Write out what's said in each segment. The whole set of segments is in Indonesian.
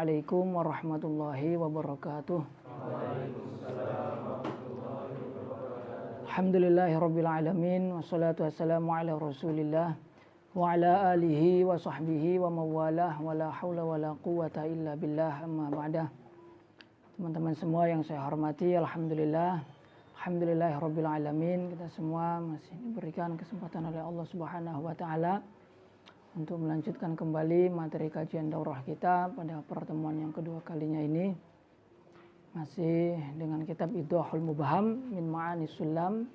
Assalamualaikum warahmatullahi wabarakatuh. Alhamdulillahirabbil alamin wassalatu wassalamu ala Rasulillah wa ala alihi wa sahbihi wa mawalah wa la haula wa la quwata illa billah amma ba'dah. Teman-teman semua yang saya hormati, alhamdulillahirabbil alamin, kita semua masih diberikan kesempatan oleh Allah Subhanahu wa taala untuk melanjutkan kembali materi kajian daurah kita pada pertemuan yang kedua kalinya ini, masih dengan kitab Idhahul Mubham min Ma'anis Sulam.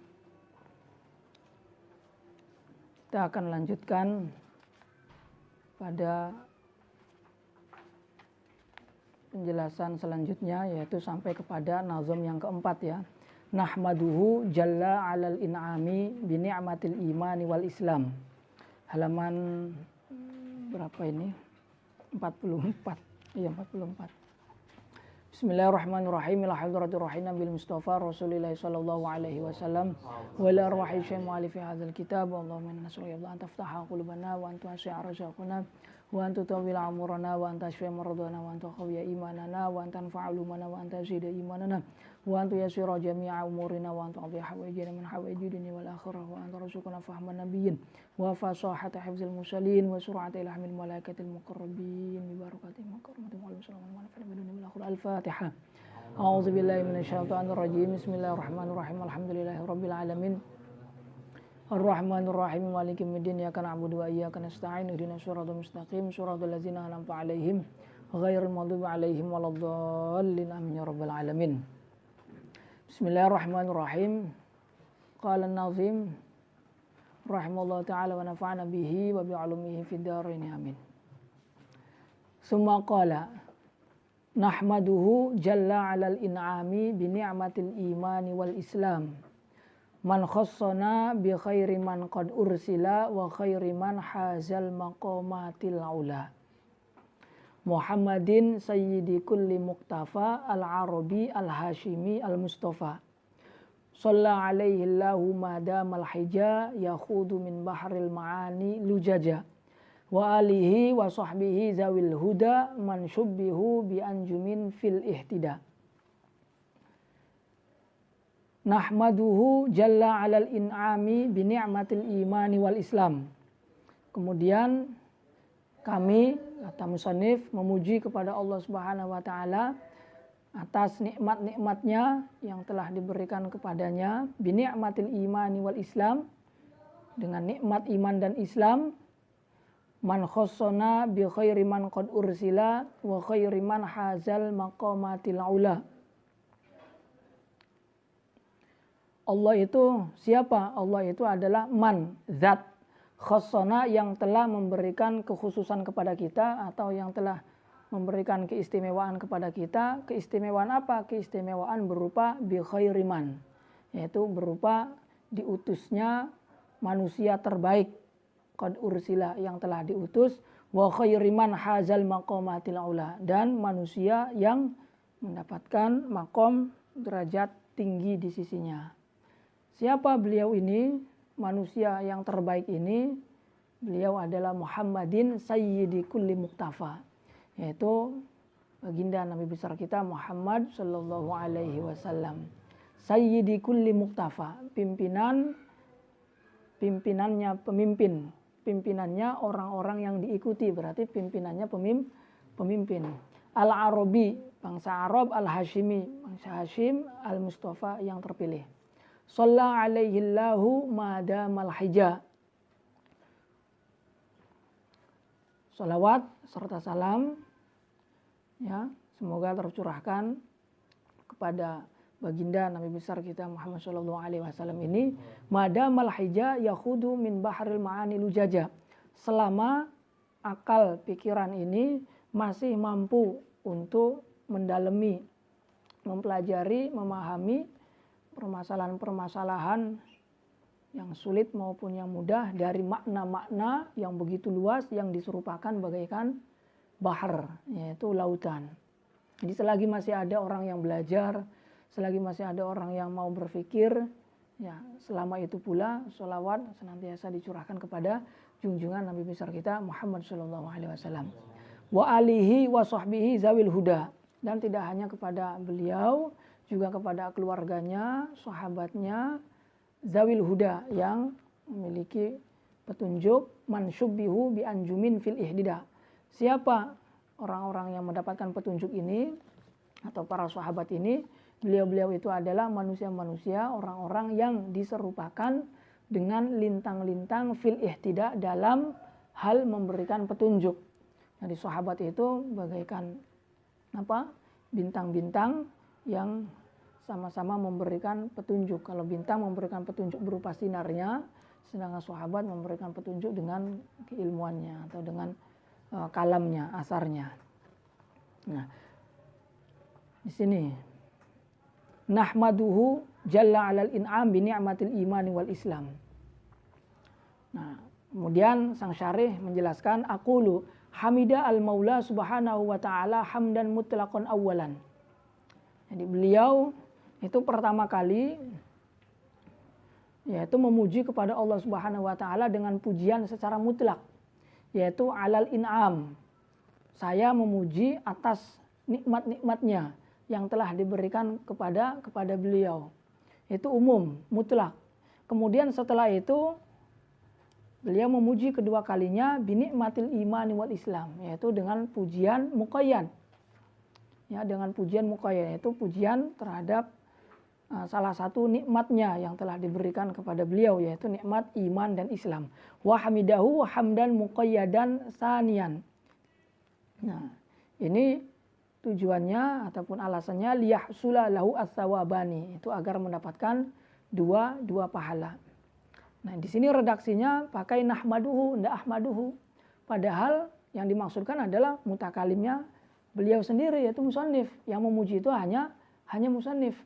Kita akan lanjutkan pada penjelasan selanjutnya, yaitu sampai kepada nazam yang keempat ya. Nahmaduhu jalla alal in'ami bi ni'matil imani wal islam. Halaman berapa ini? 44. Iya, 44. Bismillahirrahmanirrahim. Alhamdulillahirrahmanirrahim bil Mustafa Rasulillah sallallahu alaihi wasallam wa la arwahi syai' mu'alif hadzal kitab. Allahumma inna nas'aluka an taftaha qulubana wa an tuwasi'a arzaqana wa an tutawwila umurana wa an tashfi'a maradana wa an tuqawwiya imanana wa an tanfa'a ulumana wa an tazida imanana wa an tuyassira jami'a umurina wa an tu'adhi'a hawaijana min hawaiji dunya wal akhirah wa an tarzuqna fahman nabiyyin wa fasahata hifzil mursalin wa sur'ata ilhamil malaikatil muqarrabin bi barakatil mukarramatil wa sallallahu alaihi wa sallam. Al-Fatihah. A'udzu billahi minasyaitonir rajim. Bismillahirrahmanirrahim. Alhamdulillahirabbil alamin. Ar-Rahmanir Rahim. Maliki yaumiddin. Iyyaka na'budu wa iyyaka nasta'in. Ihdinas siratal mustaqim. Siratal ladzina an'amta 'alaihim ghairil maghdubi 'alaihim waladdallin. Amin ya rabbal alamin. Bismillahirrahmanirrahim. Qala an-nazim rahimallahu ta'ala wa nafa'ana bihi wa bi'ulumihi fid dharain amin. Summa qala nahmaduhu jalla 'alal in'ami bi ni'matil imani wal islam. Man khassana bi khairi man qad ursila wa khairi man hazal maqamatil ula. Muhammadin sayyidi kulli muqtafa al-arabi al-hashimi al-mustafa. Shalla alaihi Allahu madamal hija yakhudu min bahril ma'ani lujaja. Wa alihi wa sahbihi zawil huda man syubbihu bi anjumin fil ihtida. Nahmaduhu jalla alal in'ami bi ni'matil imani wal islam. Kemudian kami, kata musannif, memuji kepada Allah Subhanahu wa taala atas nikmat-nikmatnya yang telah diberikan kepadanya, bi ni'matil imani wal islam, dengan nikmat iman dan Islam. Man khassana bi khairi man qad ursila wa khairi man hazal maqamatil ula. Allah itu siapa? Allah itu adalah man, zat, khassana, yang telah memberikan kekhususan kepada kita atau yang telah memberikan keistimewaan kepada kita. Keistimewaan apa? Keistimewaan berupa bi khairi man, yaitu berupa diutusnya manusia terbaik, qad ursila, yang telah diutus, wa khairi man hazal maqamatil ula, dan manusia yang mendapatkan makom derajat tinggi di sisinya. Siapa beliau ini? Manusia yang terbaik ini, beliau adalah Muhammadin sayyidi kulli muqtafa, yaitu baginda Nabi besar kita Muhammad sallallahu alaihi wasallam. Sayyidi kulli muqtafa, pimpinannya orang-orang yang diikuti, berarti pimpinannya pemimpin. Al-Arabi, bangsa Arab, Al-Hashimi, bangsa Hashim, Al-Mustafa, yang terpilih. Shalla alaihi Allahu madamal hija. Salawat serta salam ya, semoga tercurahkan kepada baginda Nabi besar kita Muhammad sallallahu alaihi wasallam ini, madamal hija yakhudu min bahril ma'ani lujaja, selama akal pikiran ini masih mampu untuk mendalami, mempelajari, memahami permasalahan-permasalahan yang sulit maupun yang mudah dari makna-makna yang begitu luas yang diserupakan bagaikan bahar, yaitu lautan. Jadi selagi masih ada orang yang belajar, selagi masih ada orang yang mau berpikir, ya selama itu pula sholawat senantiasa dicurahkan kepada junjungan Nabi besar kita Muhammad sallallahu alaihi wasallam. wa alihi wa sahbihi zawil huda. Dan tidak hanya kepada beliau, juga kepada keluarganya, sahabatnya, zawil huda yang memiliki petunjuk, mansyubbihu bi anjumin fil ihdida. Siapa orang-orang yang mendapatkan petunjuk ini atau para sahabat ini? Beliau-beliau itu adalah manusia-manusia, orang-orang yang diserupakan dengan lintang-lintang fil ihtida dalam hal memberikan petunjuk. Jadi sahabat itu bagaikan bintang-bintang yang sama-sama memberikan petunjuk. Kalau bintang memberikan petunjuk berupa sinarnya, sedangkan sahabat memberikan petunjuk dengan keilmuannya atau dengan kalamnya, asarnya. Nah, di sini nahmaduhu jalla 'alal in'am bi ni'matil imani wal islam. Nah, kemudian sang syarih menjelaskan aqulu hamida al maula subhanahu wa ta'ala hamdan mutlaqan awalan. Jadi beliau itu pertama kali yaitu memuji kepada Allah Subhanahu wa taala dengan pujian secara mutlak, yaitu alal in'am. Saya memuji atas nikmat-nikmatnya yang telah diberikan kepada beliau. Itu umum, mutlak. Kemudian setelah itu beliau memuji kedua kalinya binikmatil imani wal islam, yaitu dengan pujian muqayyad. Ya, dengan pujian muqayyad, yaitu pujian terhadap salah satu nikmatnya yang telah diberikan kepada beliau, yaitu nikmat iman dan Islam. Wa hamidahu hamdan muqayyadan saniyan. Nah, ini tujuannya ataupun alasannya liyahsula lahu as-sawabani, itu agar mendapatkan dua pahala. Nah, di sini redaksinya pakai nahmaduhu, ndak ahmaduhu. Padahal yang dimaksudkan adalah mutakalimnya beliau sendiri, yaitu musannif. Yang memuji itu hanya musannif.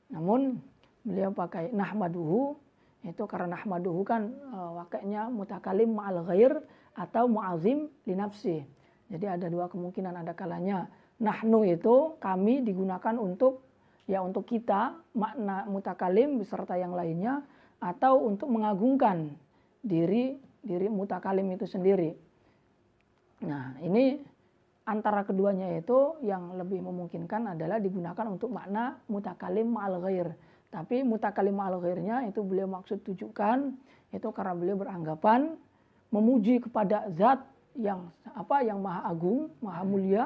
Namun beliau pakai nahmaduhu, itu karena nahmaduhu kan wakilnya mutakalim ma'al ghair atau mu'azim li nafsi. Jadi ada dua kemungkinan, ada kalanya nahnu itu kami digunakan untuk kita, makna mutakalim beserta yang lainnya, atau untuk mengagungkan diri mutakalim itu sendiri. Nah, ini antara keduanya itu yang lebih memungkinkan adalah digunakan untuk makna mutakalim ma'al ghair. Tapi mutakalim ma'al ghairnya itu beliau maksud tujukan itu karena beliau beranggapan memuji kepada zat yang maha agung, maha mulia,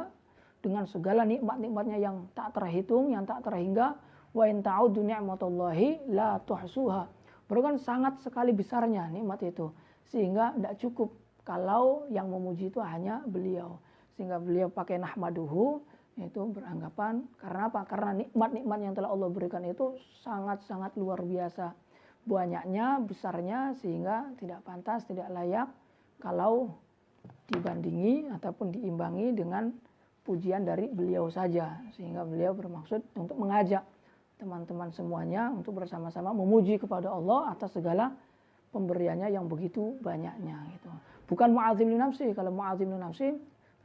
dengan segala nikmat-nikmatnya yang tak terhitung, yang tak terhingga. Wa in ta'uddu ni'matallahi la tuhsuha. Berarti kan sangat sekali besarnya nikmat itu, sehingga tidak cukup kalau yang memuji itu hanya beliau. Sehingga beliau pakai nahmaduhu, itu beranggapan karena apa? Karena nikmat-nikmat yang telah Allah berikan itu sangat-sangat luar biasa banyaknya, besarnya, sehingga tidak pantas, tidak layak kalau dibandingi ataupun diimbangi dengan pujian dari beliau saja. Sehingga beliau bermaksud untuk mengajak teman-teman semuanya untuk bersama-sama memuji kepada Allah atas segala pemberiannya yang begitu banyaknya gitu. Bukan mu'azim li nafsi. Kalau mu'azim li nafsi,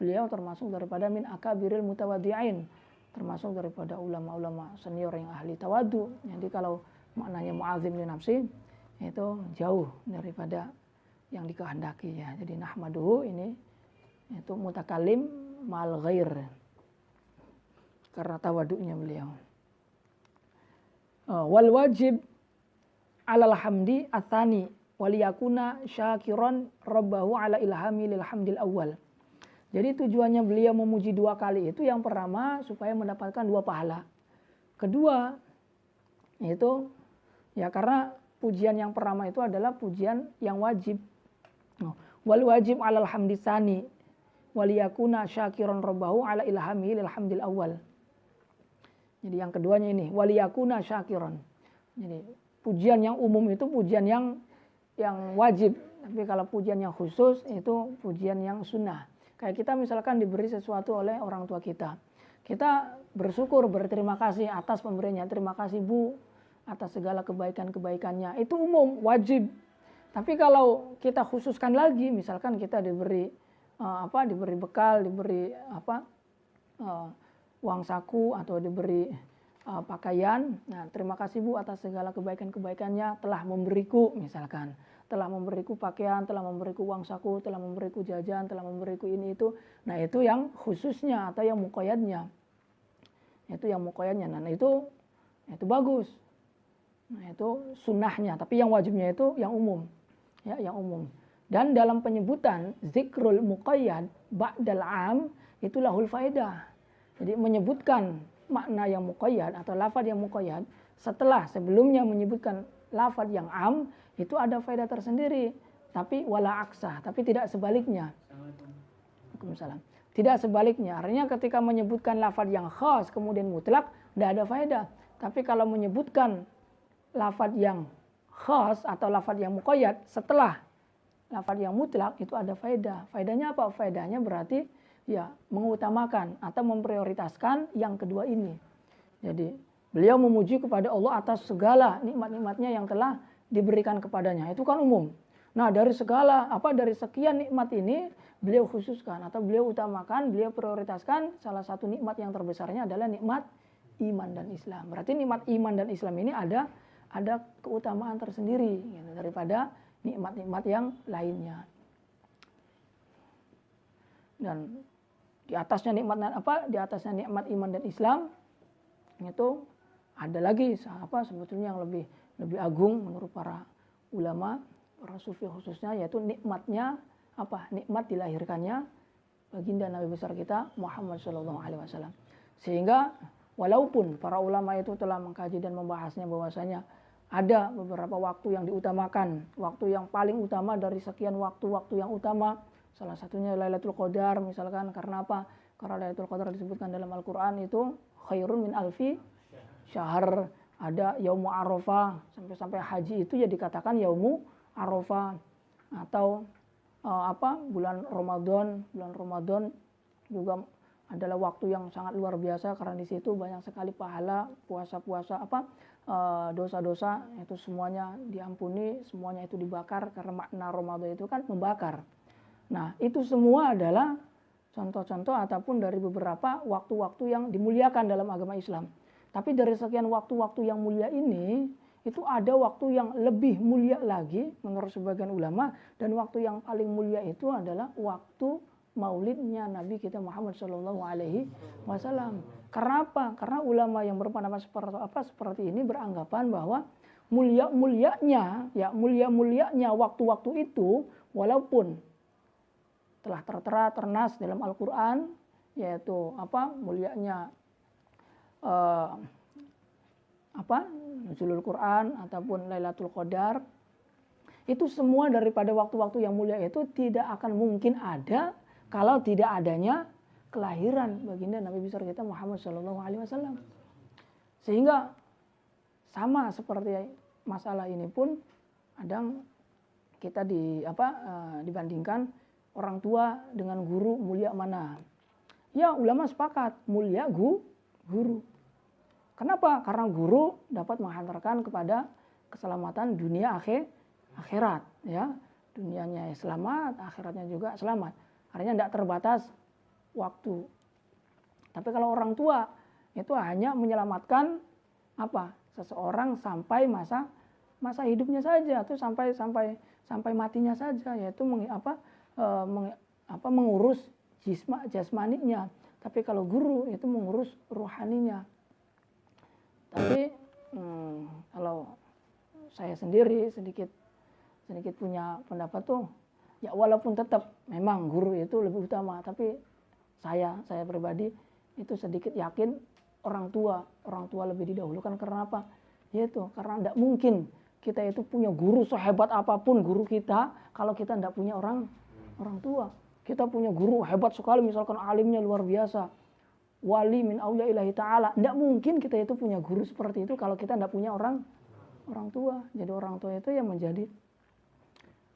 beliau termasuk daripada min akabiril mutawaddi'in, termasuk daripada ulama-ulama senior yang ahli tawadu. Jadi kalau maknanya mu'azim li nafsi itu jauh daripada yang dikehendaki ya. Jadi nahmaduhu ini itu mutakalim mal ghair karena tawadunya beliau. Wal wajib alal hamdi atsani waliyakuna syakiran rabbahu ala ilhami lil hamdil awal. Jadi tujuannya beliau memuji dua kali itu, yang pertama supaya mendapatkan dua pahala. Kedua itu ya karena pujian yang pertama itu adalah pujian yang wajib. Wal wajib alal hamdi tsani waliyakuna syakiran rabbahu ala ilhami lil hamdil awal. Jadi yang keduanya ini waliyakuna syakiran. Jadi pujian yang umum itu pujian yang wajib, tapi kalau pujian yang khusus itu pujian yang sunnah. Kayak kita misalkan diberi sesuatu oleh orang tua kita, kita bersyukur, berterima kasih atas pemberiannya. Terima kasih Bu atas segala kebaikan-kebaikannya. Itu umum, wajib. Tapi kalau kita khususkan lagi, misalkan kita diberi diberi bekal, diberi uang saku atau diberi pakaian. Nah, terima kasih Bu atas segala kebaikan-kebaikannya telah memberiku misalkan. telah memberiku pakaian, telah memberiku uang saku, telah memberiku jajan, telah memberiku ini itu. Nah itu yang khususnya atau yang muqayyadnya. Itu yang muqayyadnya. Nah itu bagus. Nah itu sunnahnya. Tapi yang wajibnya itu yang umum. Ya, yang umum. Dan dalam penyebutan zikrul muqayyad ba'dal am itu lahul faedah. Jadi menyebutkan makna yang muqayyad atau lafaz yang muqayyad setelah sebelumnya menyebutkan lafaz yang am itu ada faedah tersendiri. Tapi wala aksah, tapi tidak sebaliknya. Waalaikumsalam. Tidak sebaliknya. Artinya ketika menyebutkan lafaz yang khas kemudian mutlak tidak ada faedah. Tapi kalau menyebutkan lafaz yang khas atau lafaz yang muqayyad setelah lafaz yang mutlak itu ada faedah. Faedahnya apa? Faedahnya berarti ya mengutamakan atau memprioritaskan yang kedua ini. Jadi beliau memuji kepada Allah atas segala nikmat-nikmatnya yang telah diberikan kepadanya. Itu kan umum. Nah dari dari sekian nikmat ini beliau khususkan atau beliau utamakan, beliau prioritaskan salah satu nikmat yang terbesarnya adalah nikmat iman dan Islam. Berarti nikmat iman dan Islam ini ada keutamaan tersendiri gitu, daripada nikmat-nikmat yang lainnya. Dan di atasnya nikmat iman dan Islam itu ada lagi sebetulnya yang lebih agung menurut para ulama, para sufi khususnya, yaitu nikmat dilahirkannya baginda Nabi besar kita Muhammad SAW. Sehingga walaupun para ulama itu telah mengkaji dan membahasnya bahwasanya ada beberapa waktu yang diutamakan, waktu yang paling utama dari sekian waktu-waktu yang utama, salah satunya Lailatul Qadar misalkan. Karena apa? Karena Lailatul Qadar disebutkan dalam Al-Quran itu khairun min alfi syahr. Ada Yaumu Arafah, sampai haji itu ya dikatakan Yaumu Arafah. Atau bulan Ramadan juga adalah waktu yang sangat luar biasa karena di situ banyak sekali pahala puasa-puasa dosa-dosa itu semuanya diampuni, semuanya itu dibakar karena makna Ramadan itu kan membakar. Nah, itu semua adalah contoh-contoh ataupun dari beberapa waktu-waktu yang dimuliakan dalam agama Islam. Tapi dari sekian waktu-waktu yang mulia ini, itu ada waktu yang lebih mulia lagi menurut sebagian ulama, dan waktu yang paling mulia itu adalah waktu maulidnya Nabi kita Muhammad SAW. Karena apa? Karena ulama yang berpendapat seperti ini beranggapan bahwa mulia-mulianya waktu-waktu itu, walaupun telah tertera ternas dalam Al-Quran, yaitu mulianya Nuzulul Quran ataupun Lailatul Qadar, itu semua daripada waktu-waktu yang mulia itu tidak akan mungkin ada kalau tidak adanya kelahiran baginda Nabi besar kita Muhammad SAW. Sehingga sama seperti masalah ini pun kadang kita dibandingkan orang tua dengan guru, mulia mana? Ya ulama sepakat mulia guru. Kenapa? Karena guru dapat menghantarkan kepada keselamatan dunia akhirat, ya. Dunianya selamat, akhiratnya juga selamat. Artinya tidak terbatas waktu. Tapi kalau orang tua itu hanya menyelamatkan seseorang sampai masa hidupnya saja, atau sampai matinya saja, yaitu mengurus jasmaninya. Tapi kalau guru itu mengurus rohaninya. Tapi kalau saya sendiri sedikit punya pendapat tuh, ya walaupun tetap memang guru itu lebih utama, tapi saya pribadi itu sedikit yakin orang tua lebih didahulukan. Karena apa? Yaitu karena tidak mungkin kita itu punya guru sehebat apapun guru kita kalau kita tidak punya orang tua. Kita punya guru hebat sekali, misalkan alimnya luar biasa, wali min auliya ilahi ta'ala. Tidak mungkin kita itu punya guru seperti itu kalau kita tidak punya orang tua. Jadi orang tua itu yang menjadi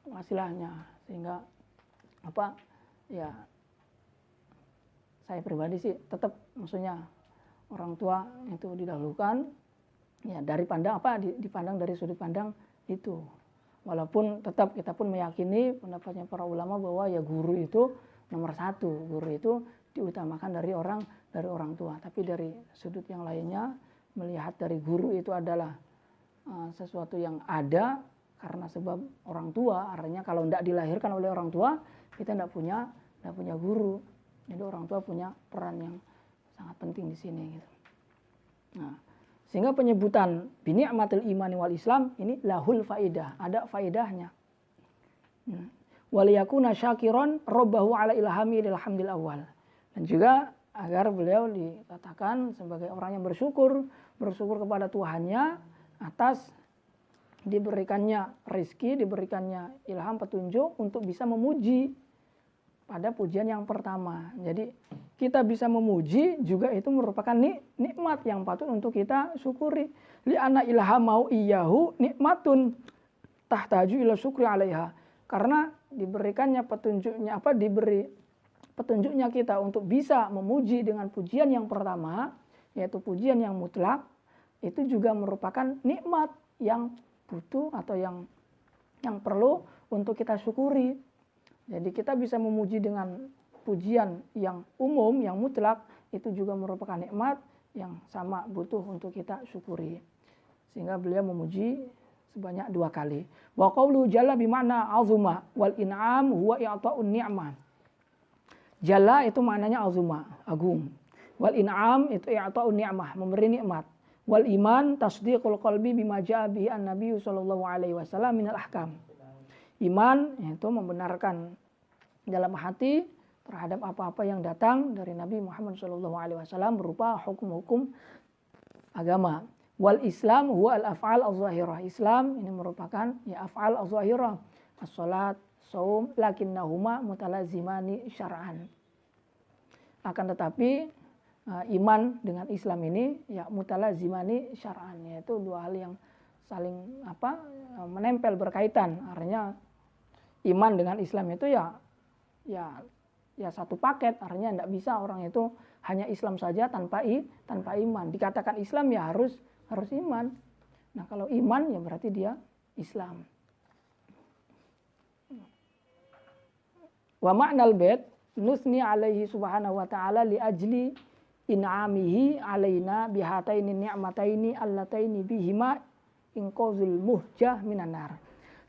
wasilahnya. Sehingga saya pribadi sih tetap maksudnya orang tua itu didahulukan, ya dipandang dari sudut pandang itu. Walaupun tetap kita pun meyakini pendapatnya para ulama bahwa ya guru itu nomor satu, guru itu diutamakan dari orang tua. Tapi dari sudut yang lainnya melihat dari guru itu adalah sesuatu yang ada karena sebab orang tua. Artinya kalau tidak dilahirkan oleh orang tua, kita tidak punya guru. Jadi orang tua punya peran yang sangat penting di sini. Gitu. Nah, sehingga penyebutan bini'matil imani wal Islam ini lahul faidah, ada faidahnya. Waliyakuna syakiron robbahu ala ilhami lil hamdil awal. Dan juga agar beliau dikatakan sebagai orang yang bersyukur kepada Tuhannya atas diberikannya rezeki, diberikannya ilham, petunjuk untuk bisa memuji pada pujian yang pertama. Jadi kita bisa memuji juga itu merupakan nikmat yang patut untuk kita syukuri. Li'anna ilhamau iyyahu nikmatun tahtaju ila syukri 'alaiha. Karena diberikannya petunjuknya diberi petunjuknya kita untuk bisa memuji dengan pujian yang pertama, yaitu pujian yang mutlak, itu juga merupakan nikmat yang butuh atau yang perlu untuk kita syukuri. Jadi kita bisa memuji dengan pujian yang umum, yang mutlak, itu juga merupakan nikmat yang sama butuh untuk kita syukuri. Sehingga beliau memuji sebanyak 2 kali. Wa qaulu jalla bima'na azuma wal in'am huwa i'ta'un ni'mah. Jalla itu maknanya azuma, agung. Wal in'am itu i'ta'un ni'mah, memberi nikmat. Wal iman tasdiqul qalbi bima ja'a bihi an-nabiy sallallahu alaihi wasallam minal ahkam. Iman itu membenarkan dalam hati terhadap apa-apa yang datang dari Nabi Muhammad sallallahu alaihi wasallam berupa hukum-hukum agama. Wal Islam huwa al-af'al az-zahirah. Islam ini merupakan ya af'al az-zahirah. As-salat, shaum, lakinnahuma mutalazimani syar'an. Akan tetapi iman dengan Islam ini ya mutalazimani syar'an, yaitu 2 hal yang saling menempel, berkaitan. Artinya iman dengan Islam itu ya satu paket. Artinya tidak bisa orang itu hanya Islam saja tanpa iman. Dikatakan Islam ya harus iman. Nah, kalau iman ya berarti dia Islam. Wa ma'nal bait nusni alaihi subhanahu wa ta'ala li ajli in'amihi alaina bihataini ni'mataini allataini bihima inqazul muhjah minan nar.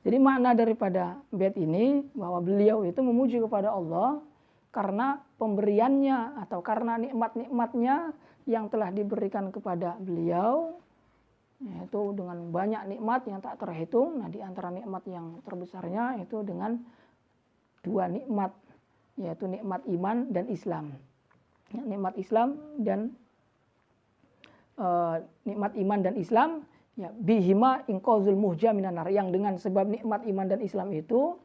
Jadi makna daripada bait ini bahwa beliau itu memuji kepada Allah karena pemberiannya atau karena nikmat-nikmatnya yang telah diberikan kepada beliau, yaitu dengan banyak nikmat yang tak terhitung. Nah, di antara nikmat yang terbesarnya itu dengan 2 nikmat, yaitu nikmat iman dan Islam. Ya, nikmat Islam dan nikmat iman dan Islam, ya bihima inqazul muhja minan nar, yang dengan sebab nikmat iman dan Islam itu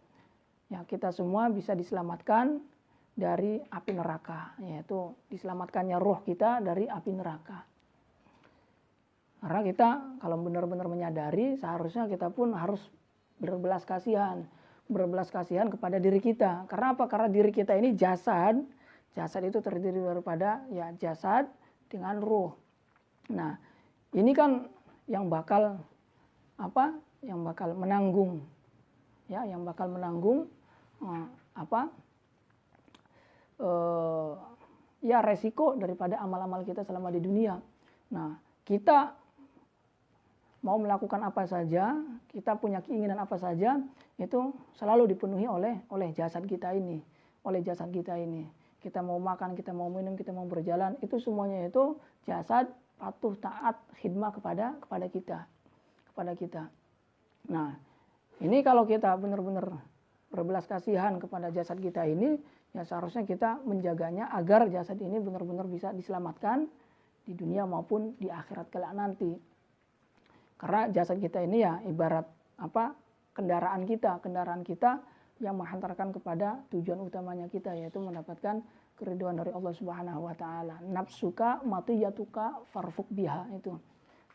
ya kita semua bisa diselamatkan dari api neraka, yaitu diselamatkannya roh kita dari api neraka. Karena kita kalau benar-benar menyadari seharusnya kita pun harus berbelas kasihan kepada diri kita. Karena apa? Karena diri kita ini jasad itu terdiri daripada ya jasad dengan ruh. Nah, ini kan yang bakal menanggung resiko daripada amal-amal kita selama di dunia. Nah, kita mau melakukan apa saja, kita punya keinginan apa saja, itu selalu dipenuhi oleh jasad kita ini, Kita mau makan, kita mau minum, kita mau berjalan, itu semuanya itu jasad patuh taat khidmah kepada kita. Nah, ini kalau kita benar-benar berbelas kasihan kepada jasad kita ini, ya seharusnya kita menjaganya agar jasad ini benar-benar bisa diselamatkan di dunia maupun di akhirat kelak nanti. Karena jasad kita ini ya ibarat kendaraan kita yang menghantarkan kepada tujuan utamanya kita, yaitu mendapatkan keridhaan dari Allah Subhanahu wa taala. Nafsuka matiyatuka farfuk biha itu.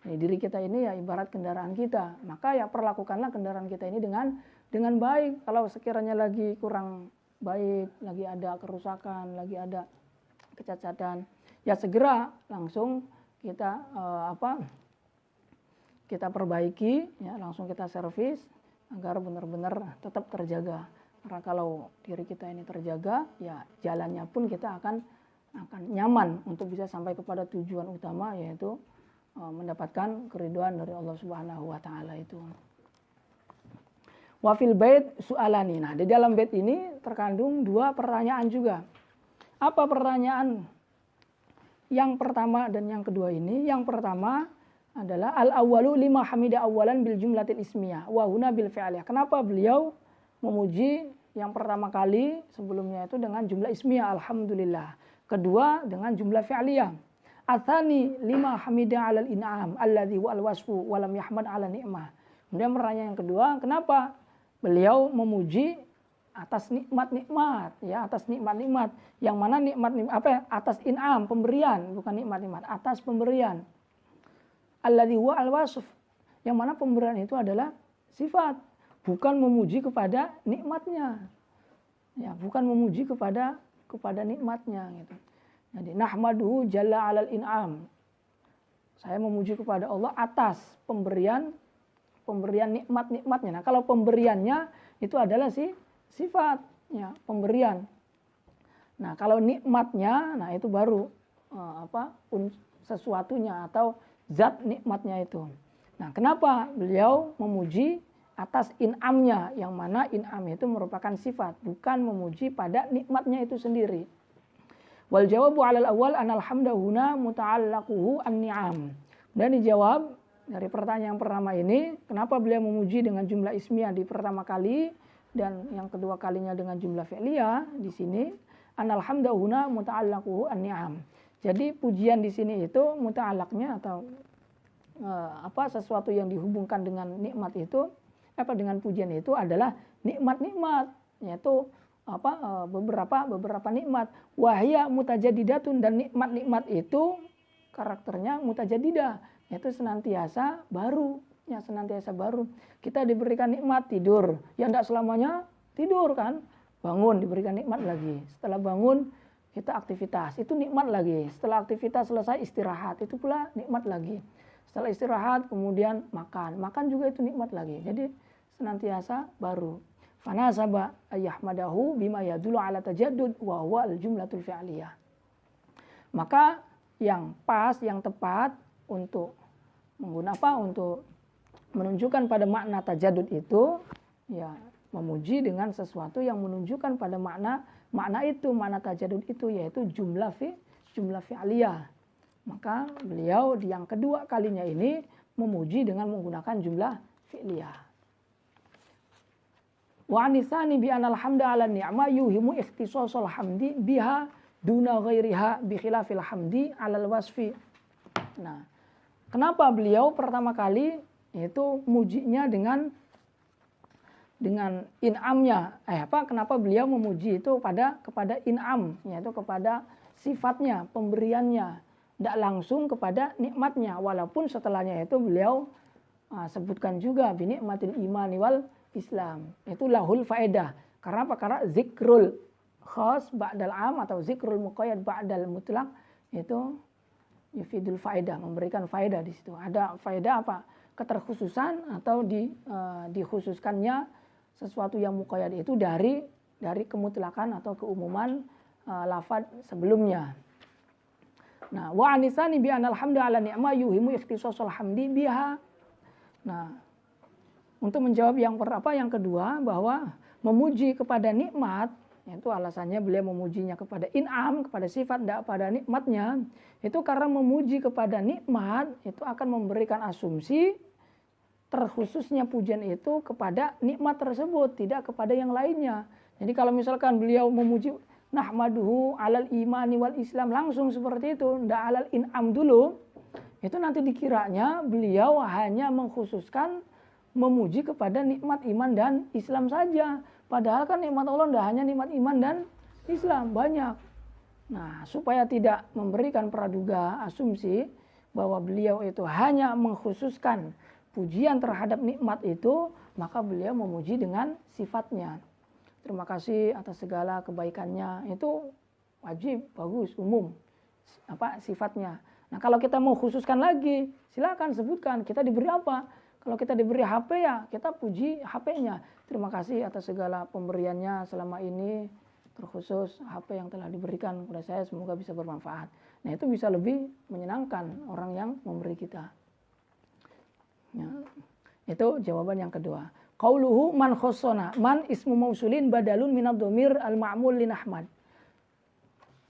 Jadi diri kita ini ya ibarat kendaraan kita. Maka ya perlakukanlah kendaraan kita ini dengan baik. Kalau sekiranya lagi kurang baik, lagi ada kerusakan, lagi ada kecacatan, ya segera langsung kita kita perbaiki, ya langsung kita servis agar benar-benar tetap terjaga. Karena kalau diri kita ini terjaga, ya jalannya pun kita akan nyaman untuk bisa sampai kepada tujuan utama, yaitu mendapatkan keridhaan dari Allah Subhanahu wa taala itu. Wa fil bait su'alani. Nah, di dalam bait ini terkandung dua pertanyaan juga. Apa pertanyaan yang pertama dan yang kedua ini? Yang pertama adalah al-awwalu lima hamida awwalan bil jumlatil ismiyah wa huna bil fi'liyah. Kenapa beliau memuji yang pertama kali sebelumnya itu dengan jumlah ismiyah alhamdulillah. Kedua dengan jumlah fi'liyah. Atsani lima hamida 'alal in'am alladzi huwa al-wasfu wa lam yahmad 'ala ni'mah. Kemudian pertanyaan yang kedua, kenapa beliau memuji atas nikmat-nikmat, ya, atas nikmat-nikmat. Yang mana nikmat-nikmat apa ya? Atas in'am, pemberian, bukan nikmat-nikmat, atas pemberian. Alladzi huwa al-wasf. Yang mana pemberian itu adalah sifat, bukan memuji kepada nikmatnya. Ya, bukan memuji kepada nikmatnya gitu. Jadi nahmaduhu jalla 'alal in'am. Saya memuji kepada Allah atas pemberian nikmat-nikmatnya. Nah, kalau pemberiannya itu adalah sifatnya, pemberian. Nah, kalau nikmatnya, nah itu baru sesuatunya atau zat nikmatnya itu. Nah, kenapa beliau memuji atas in'amnya, yang mana in'am itu merupakan sifat, bukan memuji pada nikmatnya itu sendiri. Wal jawabu 'alal awwal anal hamda huna muta'allaquhu an-ni'am. Dan dijawab dari pertanyaan pertama ini, kenapa beliau memuji dengan jumlah ismiyah di pertama kali dan yang kedua kalinya dengan jumlah fi'liyah di sini, anal hamda huna muta'allaquhu an-ni'am. Jadi pujian di sini itu muta'allaqnya atau sesuatu yang dihubungkan dengan nikmat itu, dengan pujian itu adalah nikmat-nikmat, yaitu beberapa nikmat. Wahya mutajadidatun, dan nikmat-nikmat itu karakternya mutajadidah, yaitu senantiasa baru, ya, senantiasa baru. Kita diberikan nikmat tidur, ya tidak selamanya tidur kan, bangun diberikan nikmat lagi. Setelah bangun kita aktivitas, itu nikmat lagi. Setelah aktivitas selesai istirahat, itu pula nikmat lagi. Setelah istirahat kemudian makan juga itu nikmat lagi. Jadi senantiasa baru. Fanasaba ayyahmadahu bima yadullu ala tajaddud wa huwa al-jumlatul fi'liyah. Maka yang pas, yang tepat untuk untuk menunjukkan pada makna tajaddud itu, ya, memuji dengan sesuatu yang menunjukkan pada makna tajaddud itu, yaitu jumlah fi'liyah. Maka beliau di yang kedua kalinya ini memuji dengan menggunakan jumlah fi'liyah. Wa anisani bi anal hamda 'ala ni'ma yuhimu ikhtisasal hamdi biha duna ghairiha bi khilafil hamdi 'alal wasfi. Nah, kenapa beliau pertama kali itu mujinya dengan in'amnya? Kenapa beliau memuji itu kepada in'am, yaitu kepada sifatnya, pemberiannya, tidak langsung kepada nikmatnya, walaupun setelahnya itu beliau sebutkan juga bi nikmatil imani wal Islam. Itu lahul faedah. Karena apa? Karena zikrul khas ba'dal am atau zikrul muqayyad ba'dal mutlaq itu yufidul faedah, memberikan faedah di situ. Ada faedah apa? Keterkhususan atau dikhususkannya sesuatu yang muqayyad itu dari kemutlakan atau keumuman lafaz sebelumnya. Nah, wa anisani bi anal hamda 'ala ni'ma yuhimu ikhtisasal hamdi biha. Nah, untuk menjawab yang kedua, bahwa memuji kepada nikmat, itu alasannya beliau memujinya kepada in'am, kepada sifat, tidak pada nikmatnya, itu karena memuji kepada nikmat itu akan memberikan asumsi terkhususnya pujian itu kepada nikmat tersebut, tidak kepada yang lainnya. Jadi kalau misalkan beliau memuji nahmaduhu 'alal imani wal Islam langsung seperti itu, tidak 'alal in'am dulu, itu nanti dikiranya beliau hanya mengkhususkan memuji kepada nikmat iman dan Islam saja. Padahal kan nikmat Allah tidak hanya nikmat iman dan Islam, banyak. Nah, supaya tidak memberikan praduga asumsi bahwa beliau itu hanya mengkhususkan pujian terhadap nikmat itu, maka beliau memuji dengan sifatnya. Terima kasih atas segala kebaikannya, itu wajib, bagus, umum sifatnya. Nah, kalau kita mau khususkan lagi, silakan sebutkan kita diberi apa. Kalau kita diberi HP, ya kita puji HP-nya. Terima kasih atas segala pemberiannya selama ini, terkhusus HP yang telah diberikan kepada saya, semoga bisa bermanfaat. Nah, itu bisa lebih menyenangkan orang yang memberi kita. Ya, itu jawaban yang kedua. Qauluhu man khossona. Man ismu mausulin badalun minad dhamir al-ma'mul li Ahmad.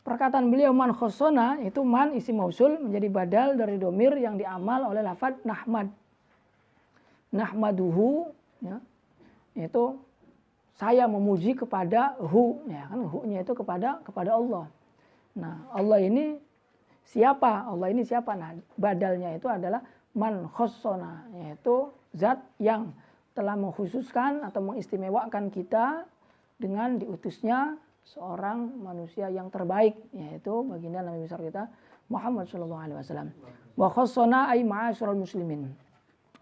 Perkataan beliau man khossona itu man isim mausul menjadi badal dari domir yang diamal oleh lafaz nahmad. Nahmaduhu ya, itu saya memuji kepada hu, ya kan hu-nya itu kepada Allah. Nah, Allah ini siapa? Allah ini siapa? Nah, badalnya itu adalah man khossona, yaitu zat yang telah mengkhususkan atau mengistimewakan kita dengan diutusnya seorang manusia yang terbaik, yaitu baginda Nabi besar kita Muhammad sallallahu alaihi wasallam. Wa khassana ay ma'asyiral muslimin.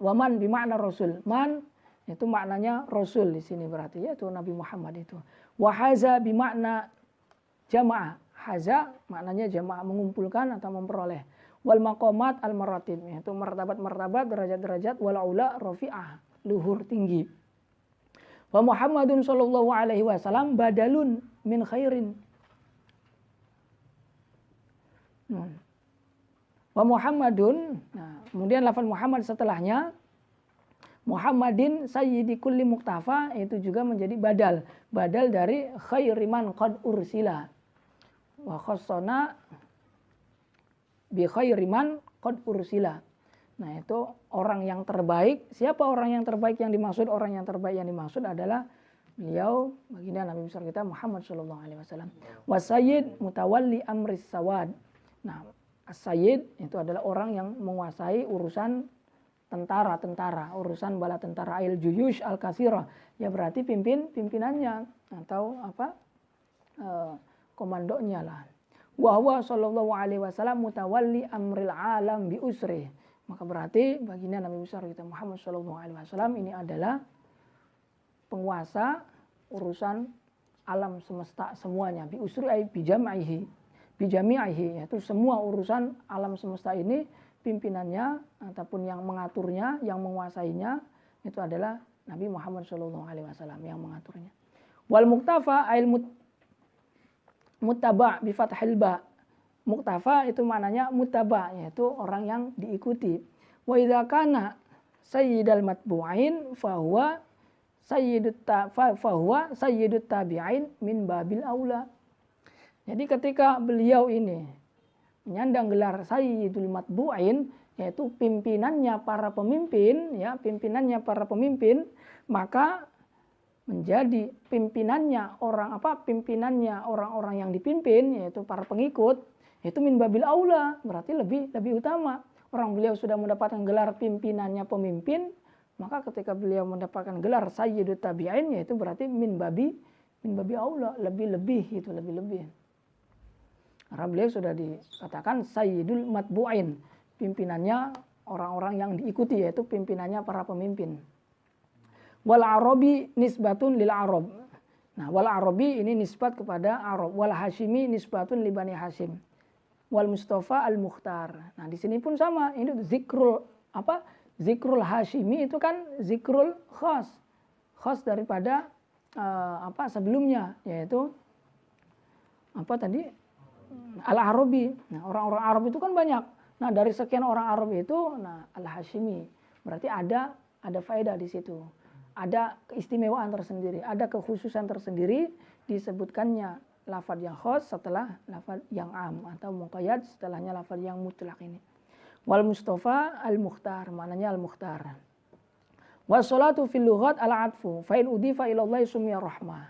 Wa man bimakna rasul. Man itu maknanya rasul di sini berarti yaitu Nabi Muhammad itu. Wa haza bimakna jamaah. Haza maknanya jamaah, mengumpulkan atau memperoleh. Wal maqamat al maratib, yaitu martabat-martabat, derajat-derajat, wal ula rafi'ah, luhur tinggi. Wa Muhammadun sallallahu alaihi wasallam badalun min khairin. Wa Muhammadun, nah, kemudian lafaz Muhammad setelahnya Muhammadin sayyidi kulli muktafa itu juga menjadi badal dari khairiman qad ursila. Wa khassana bi khairiman qad ursila. Nah, itu orang yang terbaik. Siapa orang yang terbaik yang dimaksud? Orang yang terbaik yang dimaksud adalah beliau baginda Nabi besar kita Muhammad sallallahu alaihi wasallam. Wasayyid mutawalli amris sawad. Nah, as-sayyid itu adalah orang yang menguasai urusan tentara, urusan bala tentara, il juyush al-katsirah. Ya berarti pimpinannya atau apa? Komandonya lah. Wa huwa sallallahu alaihi wasallam mutawalli amril alam bi usri. Maka berarti baginda Nabi besar kita Muhammad sallallahu alaihi wasallam ini adalah penguasa urusan alam semesta semuanya, bi usri ay bi jami'ihi, yaitu semua urusan alam semesta ini pimpinannya ataupun yang mengaturnya, yang menguasainya itu adalah Nabi Muhammad sallallahu alaihi wasallam yang mengaturnya. Wal muktafa ay muttaba bi fathil ba. Muktafa itu maknanya muttaba, yaitu orang yang diikuti. Wa idza kana sayyidal matbu'ain fahuwa sayyidut tabi'in min babil aula. Jadi ketika beliau ini menyandang gelar sayyidul matbu'ain, yaitu pimpinannya para pemimpin, ya, pimpinannya para pemimpin, maka menjadi pimpinannya orang-orang yang dipimpin, yaitu para pengikut, itu min babil aula, berarti lebih utama. Orang beliau sudah mendapatkan gelar pimpinannya pemimpin, maka ketika beliau mendapatkan gelar sayyidut tabi'in, yaitu berarti min babi aula, lebih. Karena beliau sudah dikatakan sayyidul matbu'in, pimpinannya orang-orang yang diikuti, yaitu pimpinannya para pemimpin. Wal arabi nisbatun lil arab. Nah, wal arabi ini nisbat kepada Arab. Wal hashimi nisbatun li bani Hashim. Wal mustafa al mukhtar. Nah, di sini pun sama. Ini zikrul hashimi itu kan zikrul khas daripada sebelumnya, yaitu al arabi. Nah, orang-orang Arab itu kan banyak. Nah, dari sekian orang Arab itu, al hashimi berarti ada faedah di situ. Ada keistimewaan tersendiri, ada kekhususan tersendiri, disebutkannya lafaz yang khas setelah lafaz yang am, atau muqayyad setelahnya lafaz yang mutlak ini. Wal mustafa al mukhtar, maknanya al mukhtar. Was salatu fil lughat al atfu, fa in udifa ila Allah sumya rahmah.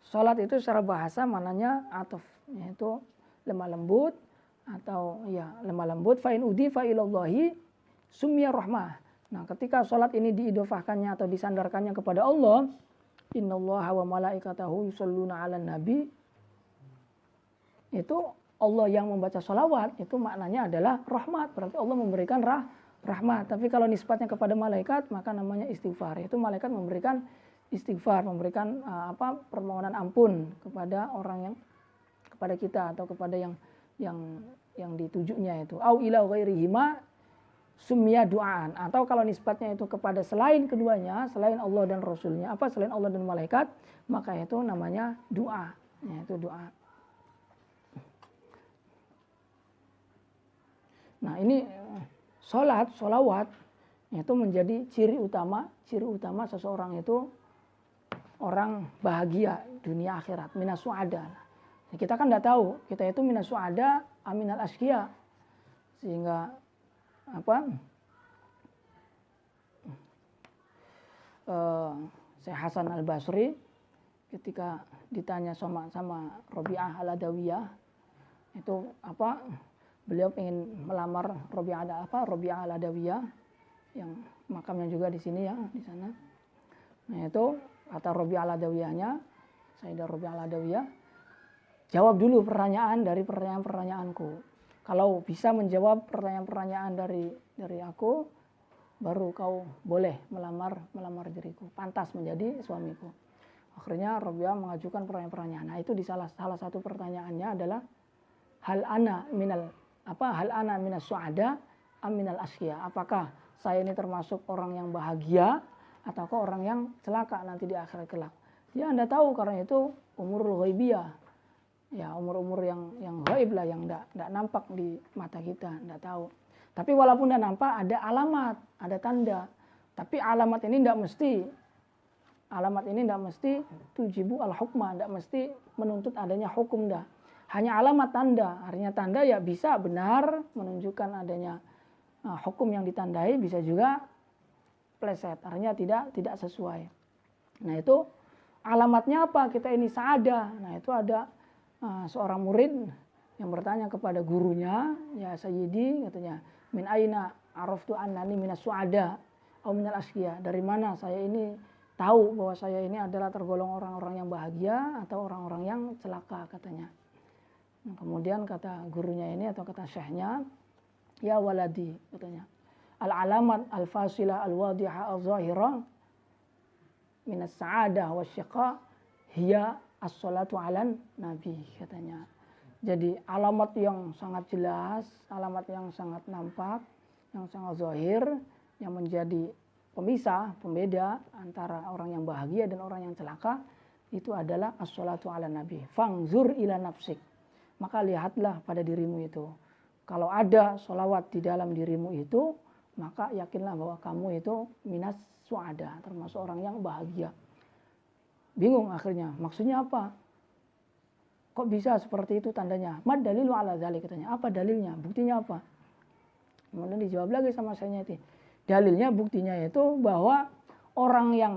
Salat itu secara bahasa maknanya ataf, yaitu lemah lembut atau lemah lembut. Fa in udifa ila Allah sumya rahmah. Nah, ketika sholat ini diidofahkannya atau disandarkannya kepada Allah, innallaha wa malaikatahu yusholluna 'alan nabi, itu Allah yang membaca sholawat, itu maknanya adalah rahmat, berarti Allah memberikan rahmat. Tapi kalau nisbatnya kepada malaikat, maka namanya istighfar. Itu malaikat memberikan istighfar, memberikan permohonan ampun kepada kepada kita atau kepada yang ditujunya itu. Au ila ghairihima sumya du'aan, atau kalau nisbatnya itu kepada selain keduanya, selain Allah dan Rasulnya, selain Allah dan malaikat, maka itu namanya doa, yaitu doa. Nah, ini sholawat Itu menjadi ciri utama seseorang itu orang bahagia dunia akhirat, minas su'ada. Kita kan tidak tahu kita itu minas su'ada aminal asqiya, sehingga Syekh Hasan Al-Basri ketika ditanya sama Rabi'ah Al-Adawiyah itu beliau ingin melamar Rabi'ah Al-Adawiyah yang makamnya juga di sini ya, di sana. Nah itu kata Rabi'ah Al-Adawiyahnya, Sayyidah Rabi'ah Al-Adawiyah, jawab dulu pertanyaan dari pertanyaanku. Kalau bisa menjawab pertanyaan dari aku, baru kau boleh melamar diriku, pantas menjadi suamiku. Akhirnya Rabi'ah mengajukan pertanyaan. Nah itu di salah satu pertanyaannya adalah hal ana minas su'ada am minal asqiya. Apakah saya ini termasuk orang yang bahagia ataukah orang yang celaka nanti di akhirat kelak? Ya Anda tahu karena itu umurul ghaibiyah. Ya umur yang gaib lah, yang tidak nampak di mata kita, tidak tahu. Tapi walaupun tidak nampak ada alamat, ada tanda. Tapi alamat ini tidak mesti tujibu al-hukmah, tidak mesti menuntut adanya hukum dah. Hanya alamat tanda, artinya tanda ya bisa benar menunjukkan adanya hukum yang ditandai, bisa juga pleset, artinya tidak sesuai. Nah itu alamatnya apa? Kita ini saada. Nah itu ada seorang murid yang bertanya kepada gurunya, ya Sayyidi, katanya, min aina araftu annani minas su'ada atau minal asqiya. Dari mana saya ini tahu bahwa saya ini adalah tergolong orang-orang yang bahagia atau orang-orang yang celaka, katanya. Nah, kemudian kata gurunya ini atau kata syekhnya, ya waladi, katanya, al-alamat al-fasilah al-wadiha al-zahira minas sa'adah wa syiqa hiya as-salatu alan nabi, katanya. Jadi alamat yang sangat jelas, alamat yang sangat nampak, yang sangat zahir, yang menjadi pemisah, pembeda antara orang yang bahagia dan orang yang celaka, itu adalah as-salatu ala nabi. Fangzur ila nafsik. Maka lihatlah pada dirimu itu. Kalau ada sholawat di dalam dirimu itu, maka yakinlah bahwa kamu itu minas su'ada, termasuk orang yang bahagia. Bingung akhirnya, maksudnya apa? Kok bisa seperti itu tandanya? Mad dalilu ala dzalik, katanya. Apa dalilnya? Buktinya apa? Kemudian dijawab lagi sama saya itu. Dalilnya, buktinya itu bahwa orang yang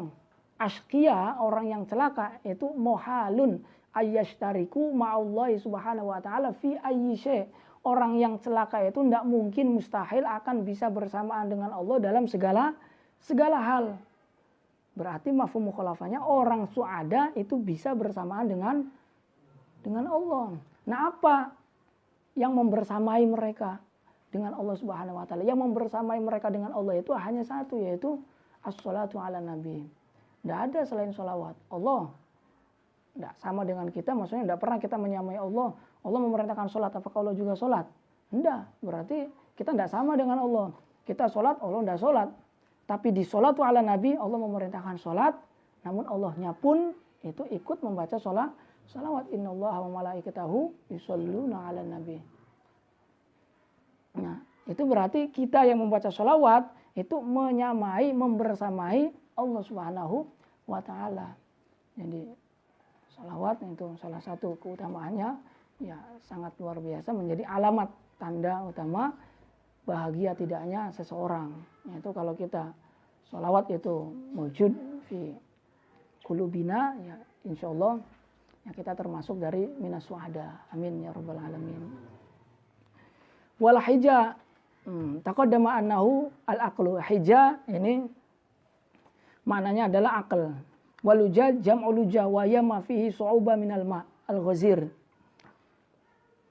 asqiya, orang yang celaka itu mohalun ayyashtariku ma'allahi subhanahu wa ta'ala fi ayyi syai'. Orang yang celaka itu tidak mungkin, mustahil akan bisa bersamaan dengan Allah dalam segala hal. Berarti mafhum mukhalafahnya orang su'ada itu bisa bersamaan dengan Allah. Nah apa yang membersamai mereka dengan Allah Subhanahu wa taala? Yang membersamai mereka dengan Allah itu hanya satu, yaitu as-salatu ala nabi. Tidak ada selain sholawat. Allah tidak sama dengan kita, maksudnya tidak pernah kita menyamai Allah. Allah memerintahkan sholat, apakah Allah juga sholat? Tidak, berarti kita tidak sama dengan Allah. Kita sholat, Allah tidak sholat. Tapi di sholatu ala nabi, Allah memerintahkan sholat, namun Allahnya pun itu ikut membaca salawat. Innallaha wa malaikatahu yusholluna ala nabi. Nah, itu berarti kita yang membaca sholawat itu menyamai, membersamai Allah Subhanahu wa ta'ala. Jadi sholawat itu salah satu keutamaannya ya sangat luar biasa, menjadi alamat tanda utama bahagia tidaknya seseorang. Yaitu kalau kita sholawat itu mewujud fi qulubina, ya insyaallah ya kita termasuk dari minas su'ada. Amin ya rabbal alamin. Wal hija taqaddama annahu al-aqlu. Hija ini maknanya adalah akal. Walujaj jam'u lujah wa yama fihi su'uba minal ma al-ghazir.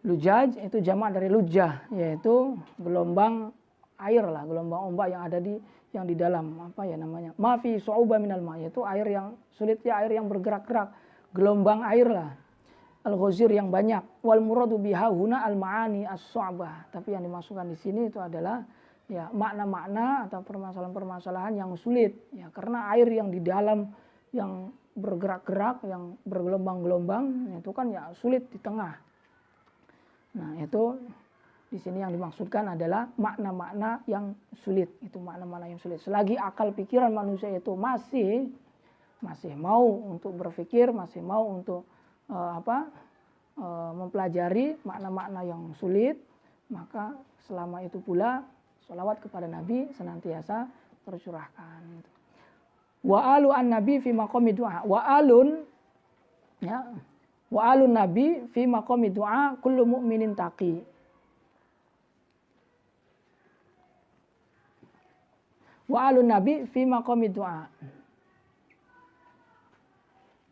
Lujaj itu jamak dari lujah, yaitu gelombang air lah, gelombang ombak yang ada yang di dalam apa ya namanya? Ma fi su'uba minal ma, yaitu air yang sulit, ya air yang bergerak-gerak, gelombang air lah. Al-ghazir yang banyak. Wal muradu biha huna al-ma'ani as-su'bah. Tapi yang dimasukkan di sini itu adalah ya makna-makna atau permasalahan-permasalahan yang sulit, ya karena air yang di dalam yang bergerak-gerak, yang bergelombang-gelombang itu kan ya sulit di tengah. Nah itu di sini yang dimaksudkan adalah makna-makna yang sulit. Itu makna-makna yang sulit. Selagi akal pikiran manusia itu masih mau untuk berpikir, masih mau untuk mempelajari makna-makna yang sulit, maka selama itu pula sholawat kepada Nabi senantiasa tercurahkan. Wa alu an nabi fi maqami du'a. Wa alun nabi fi maqami du'a kullu mu'minin taqi. Wa alun nabi fi maqami du'a.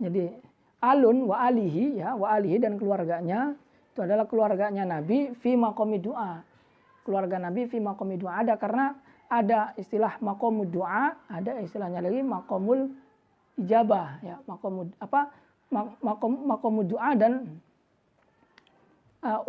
Jadi alun wa alihi dan keluarganya itu adalah keluarganya Nabi fi maqami du'a. Keluarga Nabi fi maqami du'a ada karena ada istilah maqamud du'a, ada istilahnya lagi maqamul ijabah ya, maqamud du'a dan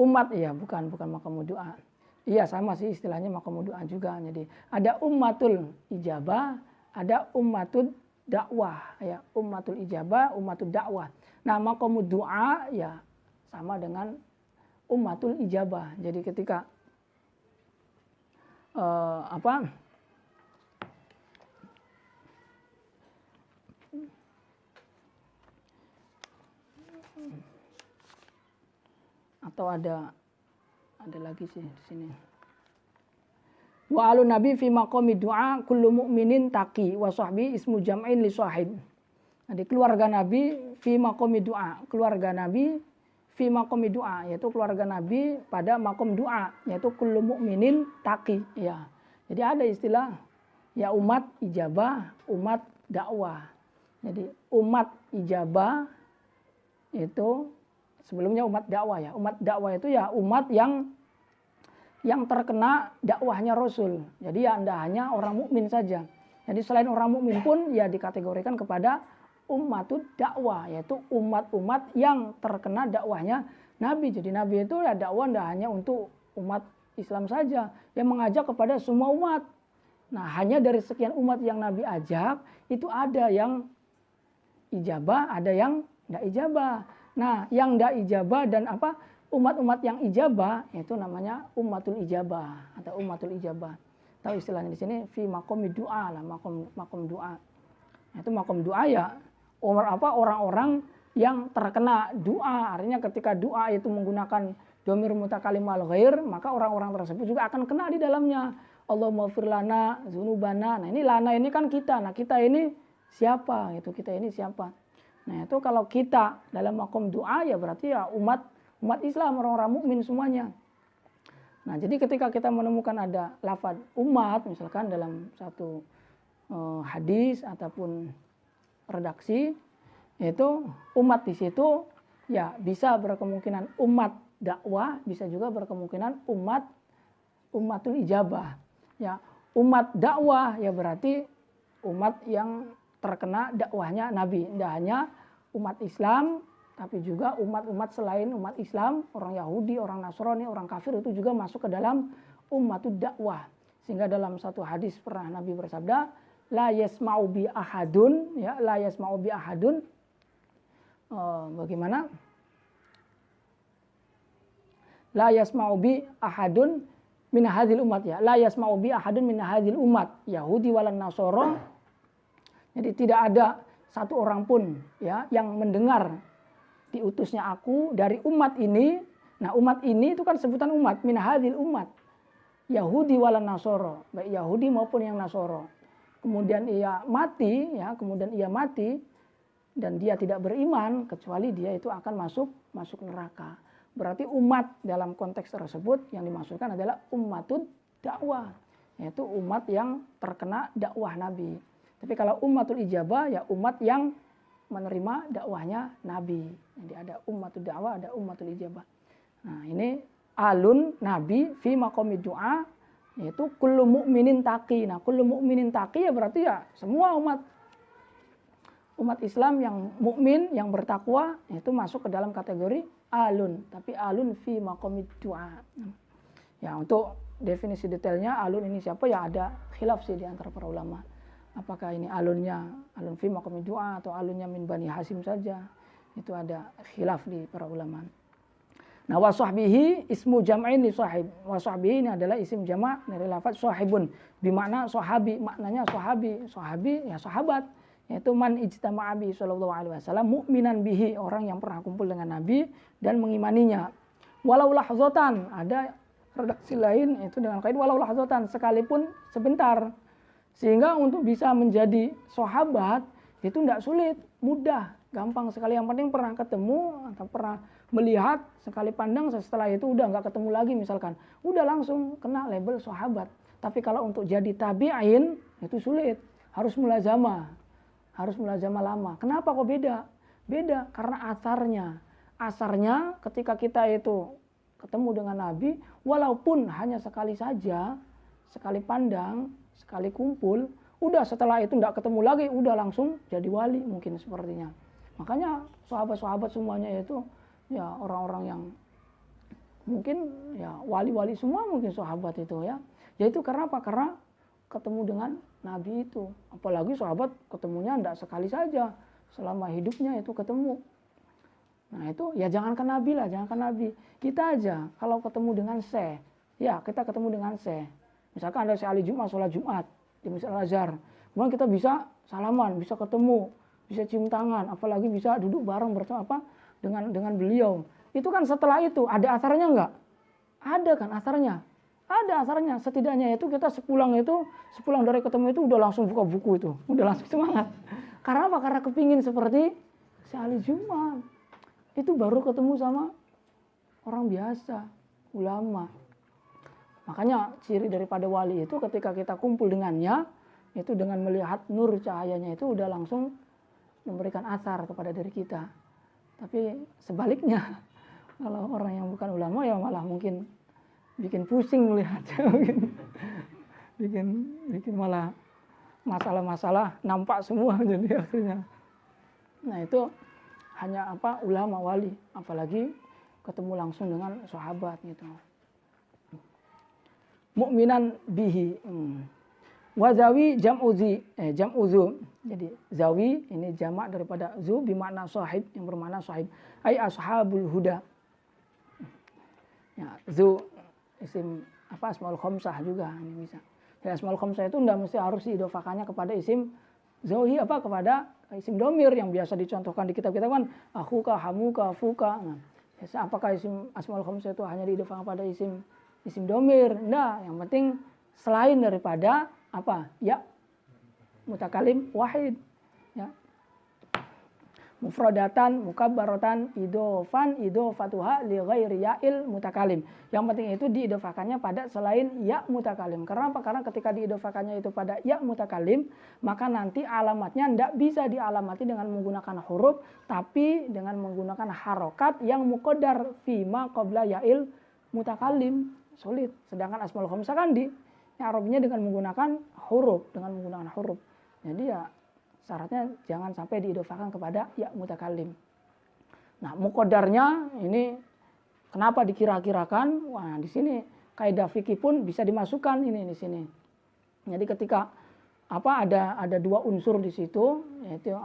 umat ya, bukan maqamud du'a. Iya sama sih istilahnya maqamud du'a juga. Jadi ada ummatul ijabah, ada ummatud dakwah ya, ummatul ijabah, ummatud dakwah. Nah, maqamud du'a ya sama dengan ummatul ijabah. Jadi ketika atau ada lagi sih di sini. Wa alun nabi fi maqami du'a kullu mu'minin taqi wa sahbi ismu jam'in li sahib. Jadi keluarga Nabi fi maqami du'a, keluarga Nabi fi maqami du'a, yaitu keluarga Nabi pada makom doa, yaitu kullu mu'minin taqi ya. Jadi ada istilah ya umat ijabah, umat dakwah. Jadi umat ijabah itu sebelumnya umat dakwah ya. Umat dakwah itu ya umat yang terkena dakwahnya Rasul. Jadi ya anda hanya orang mukmin saja. Jadi selain orang mukmin pun ya dikategorikan kepada ummatud dakwah, yaitu umat-umat yang terkena dakwahnya Nabi. Jadi Nabi itu ya dakwah tidak hanya untuk umat Islam saja, yang mengajak kepada semua umat. Nah, hanya dari sekian umat yang Nabi ajak, itu ada yang ijabah, ada yang tidak ijabah. Nah, yang tidak ijabah dan umat-umat yang ijabah itu namanya ummatul ijabah atau ummatul ijabah. Tahu istilahnya di sini fi maqami du'a lah, makom doa. Itu makom doa ya orang-orang yang terkena doa. Artinya ketika doa itu menggunakan dhamir mutakalimal ghair, maka orang-orang tersebut juga akan kena di dalamnya. Allahumma ighfir lana dzunubana. Nah, ini lana ini kan kita. Nah, kita ini siapa? Itu kita ini siapa? Nah, itu kalau kita dalam makom doa ya berarti ya umat Islam, orang-orang mukmin semuanya. Nah, jadi ketika kita menemukan ada lafaz umat misalkan dalam satu hadis ataupun redaksi, itu umat di situ ya bisa berkemungkinan umat dakwah, bisa juga berkemungkinan umatul ijabah. Ya, umat dakwah ya berarti umat yang terkena dakwahnya Nabi, tidak hanya umat Islam tapi juga umat-umat selain umat Islam, orang Yahudi, orang Nasrani, orang kafir itu juga masuk ke dalam ummatud dakwah. Sehingga dalam satu hadis pernah Nabi bersabda, la yasma'u bi ahadun ya, la yasma'u bi ahadun bagaimana? La yasma'u bi ahadun min hadhil umat ya. La yasma'u bi ahadun min hadhil umat, Yahudi walan Nasara. Jadi tidak ada satu orang pun ya yang mendengar diutusnya aku dari umat ini. Nah, umat ini itu kan sebutan umat, min hadhil umat. Yahudi walan Nasara, baik Yahudi maupun yang Nasara. Kemudian ia mati dan dia tidak beriman kecuali dia itu akan masuk neraka. Berarti umat dalam konteks tersebut yang dimaksudkan adalah ummatud dakwah, yaitu umat yang terkena dakwah Nabi. Tapi kalau ummatul ijabah ya umat yang menerima dakwahnya Nabi. Jadi ada ummatud dakwah, ada ummatul ijabah. Nah, ini alun Nabi fi maqami du'a, yaitu kullu mu'minin taqi. Nah, kullu mu'minin taqi ya berarti ya semua umat Islam yang mukmin, yang bertakwa itu masuk ke dalam kategori alun, tapi alun fi maqami du'a. Ya, untuk definisi detailnya alun ini siapa ya ada khilaf sih di antara para ulama. Apakah ini alun fi maqami du'a atau alunnya min Bani Hasim saja? Itu ada khilaf di para ulama. Nah, wa sahbihi ismu jam'in li sahib. Wa sahbihi ini adalah isim jama' dari lafaz sahibun. Bimakna sahabi, maknanya sahabi. Sahabi ya sahabat. Yaitu man ijtama'a bi sallallahu alaihi wasallam mu'minan bihi, orang yang pernah kumpul dengan Nabi dan mengimaninya. Walau lahzatan, ada redaksi lain itu dengan kaidah walau lahzatan, sekalipun sebentar. Sehingga untuk bisa menjadi sahabat itu tidak sulit, mudah, gampang sekali. Yang penting pernah ketemu atau pernah melihat sekali pandang, setelah itu udah nggak ketemu lagi misalkan, udah langsung kena label sahabat. Tapi kalau untuk jadi tabi'in itu sulit, harus mulazamah lama. Kenapa kok beda? Beda karena asarnya ketika kita itu ketemu dengan Nabi, walaupun hanya sekali saja, sekali pandang, sekali kumpul, udah setelah itu nggak ketemu lagi, udah langsung jadi wali mungkin sepertinya. Makanya sahabat-sahabat semuanya itu ya orang-orang yang mungkin ya wali-wali semua mungkin sahabat itu ya. Yaitu karena apa? Karena ketemu dengan Nabi itu. Apalagi sahabat ketemunya tidak sekali saja, selama hidupnya itu ketemu. Nah itu ya jangankan Nabi lah, jangankan Nabi. Kita aja kalau ketemu dengan Syekh, ya kita ketemu dengan Syekh. Misalkan ada Syekh Ali Jumat, sholat Jumat di Masjid Al-Azhar. Kemudian kita bisa salaman, bisa ketemu, bisa cium tangan, apalagi bisa duduk bareng bersama dengan beliau. Itu kan setelah itu ada asarnya enggak? Ada kan asarnya? Ada asarnya. Setidaknya itu kita sepulang dari ketemu itu udah langsung buka buku itu, udah langsung semangat. Karena apa? Karena kepingin seperti Syekh Ali Jumat. Itu baru ketemu sama orang biasa, ulama. Makanya ciri daripada wali itu ketika kita kumpul dengannya, itu dengan melihat nur cahayanya itu udah langsung memberikan asar kepada diri kita. Tapi sebaliknya, kalau orang yang bukan ulama ya malah mungkin bikin pusing melihatnya, bikin malah masalah-masalah nampak semua jadi akhirnya. Nah itu hanya ulama wali, apalagi ketemu langsung dengan sahabat gitu. Mu'minan bihi. Wazawi jam'u zu. Jadi zawi ini jamak daripada zu bermakna sahib, yang bermakna sahib. Ai ashabul huda. Ya, zu isim asmaul khamsah juga ini bisa. Ya, asmaul khamsah itu tidak mesti harus diidofakannya kepada isim zawi kepada isim domir yang biasa dicontohkan di kitab-kitab kan akhuka, hamuka, fuka. Nah, apakah isim asmaul khamsah itu hanya diidofakan pada isim domir? Nah, yang penting selain daripada ya mutakalim wahid, ya mufradatan, mukabbaratan, idofatuha li ghairi ya'il mutakalim. Yang penting itu diidofakannya pada selain ya mutakalim. Karena apa? Karena ketika diidofakannya itu pada ya mutakalim, maka nanti alamatnya tidak bisa dialamati dengan menggunakan huruf, tapi dengan menggunakan harokat yang muqaddar fima qabla ya'il mutakalim. Sulit. Sedangkan asmaul khamsah kan Arabnya dengan menggunakan huruf, Jadi ya syaratnya jangan sampai diidofakan kepada ya mutakalim. Nah, muqaddarnya ini kenapa dikira-kirakan? Wah, di sini kaidah fikih pun bisa dimasukkan ini di sini. Jadi ketika ada dua unsur di situ, yaitu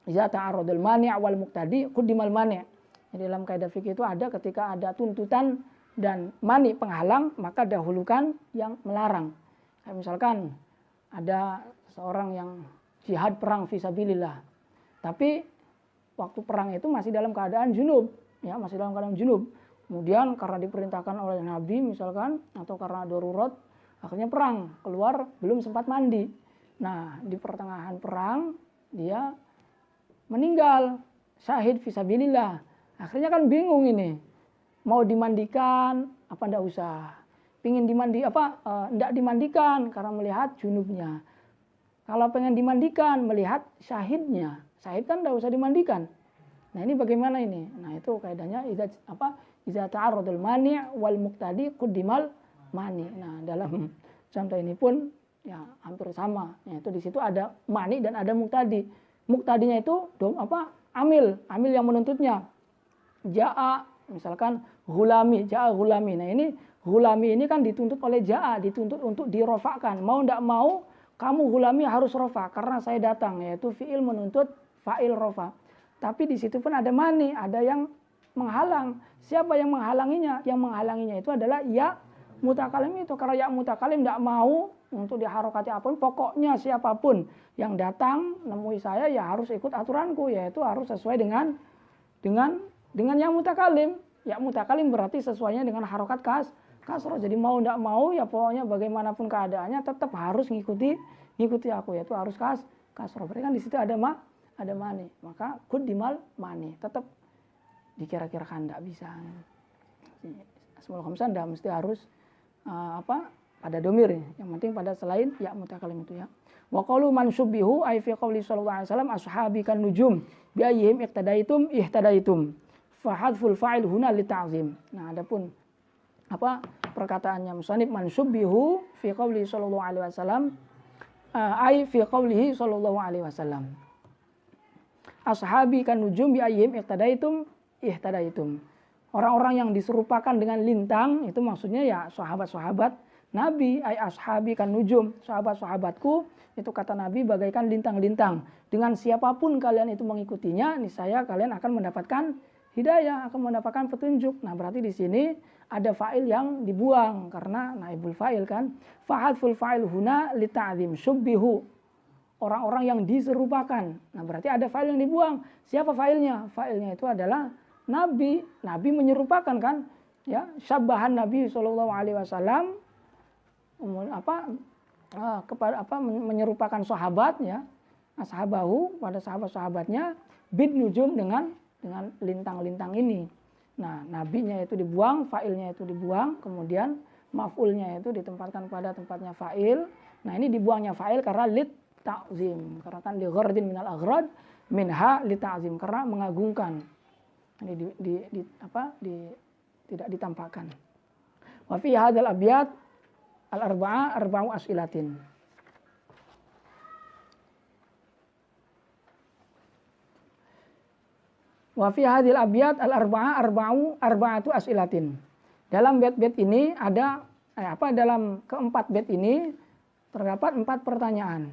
iza ta'arradul mani' wal muqtadi quddimal mani'. Jadi dalam kaidah fikih itu ada ketika ada tuntutan dan mani penghalang, maka dahulukan yang melarang. Kayak misalkan ada seorang yang jihad perang fisabilillah, tapi waktu perang itu masih dalam keadaan junub, ya masih dalam keadaan junub. Kemudian karena diperintahkan oleh Nabi misalkan, atau karena darurat, akhirnya perang, keluar belum sempat mandi. Nah di pertengahan perang dia meninggal, syahid fisabilillah. Akhirnya kan bingung ini, mau dimandikan apa ndak usah. Pingin ndak dimandikan karena melihat junubnya. Kalau pengen dimandikan melihat syahidnya, syahid kan ndak usah dimandikan. Nah ini bagaimana ini? Nah itu kaidahnya iza ta'arradul mani' wal muqtadi quddimal mani. Nah dalam contoh ini pun ya hampir sama. Yaitu di situ ada mani dan ada muqtadi. Muqtadinya itu amil yang menuntutnya. Ja'a misalkan gulami. Nah ini gulami ini kan dituntut oleh ja'a, dituntut untuk dirofakkan. Mau ndak mau kamu gulami harus rofa karena saya datang, yaitu fi'il menuntut fa'il rofa. Tapi di situ pun ada mani, ada yang menghalang. Siapa yang menghalanginya? Yang menghalanginya itu adalah ya mutakalim itu. Karena ya mutakalim tidak mau untuk diharokati apapun, pokoknya siapapun yang datang nemui saya ya harus ikut aturanku, yaitu harus sesuai dengan yang mutakalim. Ya mutakalim berarti sesuainya dengan harokat kasroh. Jadi mau tidak mau ya pokoknya bagaimanapun keadaannya tetap harus ngikuti aku, yaitu harus kasroh. Berarti kan di situ ada mani. Maka kudimal mani, tetap dikira-kirakan tidak bisa. Asmaul khamsah tidak mesti harus pada domir, yang penting pada selain ya mutakalim itu ya. Wa qalu man syubbihu ay fi qouli sallallahu alaihi wasallam ashabi kan nujum bi ayyihim ihtadaitum fa hadful fa'il huna li ta'zim. Nah, adapun perkataannya musannif man syubbihu fi qouli sallallahu alaihi wasallam ay fi qoulihi sallallahu alaihi wasallam ashabi kan nujum bi ayyihim ihtadaitum. Orang-orang yang diserupakan dengan lintang itu maksudnya ya sahabat-sahabat Nabi, ay ashabi kan nujum, sahabat-sahabatku itu kata Nabi bagaikan lintang-lintang. Dengan siapapun kalian itu mengikutinya, niscaya kalian akan mendapatkan hidayah, akan mendapatkan petunjuk. Nah, berarti di sini ada fa'il yang dibuang karena naibul fa'il kan. Fa'adful fa'il huna li ta'zim syubbihu. Orang-orang yang diserupakan. Nah, berarti ada fa'il yang dibuang. Siapa fa'ilnya? Fa'ilnya itu adalah Nabi. Nabi menyerupakan kan? Ya, syabbahan Nabi sallallahu alaihi wasallam menyerupakan sahabat ya, ashabahu pada sahabat-sahabatnya bid nujum dengan lintang-lintang ini. Nah, nabinya itu dibuang, fa'ilnya itu dibuang, kemudian maf'ulnya itu ditempatkan pada tempatnya fa'il. Nah, ini dibuangnya fa'il karena lit ta'zim, karena kan li ghardin minal aghrad minha lit ta'zim, karena mengagungkan. Ini tidak ditampakkan. Wa fi hadzal abyat arba'u as'ilatin. Wa fi hadhil abyat arba'atu as'ilatin. Dalam bait-bait ini ada dalam keempat bait ini terdapat 4 pertanyaan.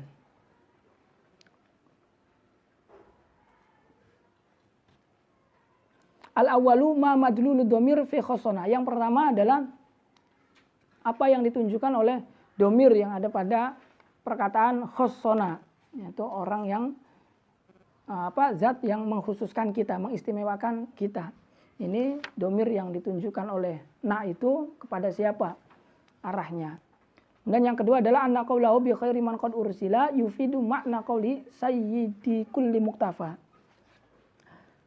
Al-awwalu ma madlulud dhamir fi khassana. Yang pertama adalah apa yang ditunjukkan oleh domir yang ada pada perkataan khassana, yaitu orang yang zat yang mengkhususkan kita, mengistimewakan kita. Ini domir yang ditunjukkan oleh na itu kepada siapa arahnya. Dan yang kedua adalah anna qaulahu bi khairi man qad ursila yufidu makna qauli sayyidi kulli muktafa.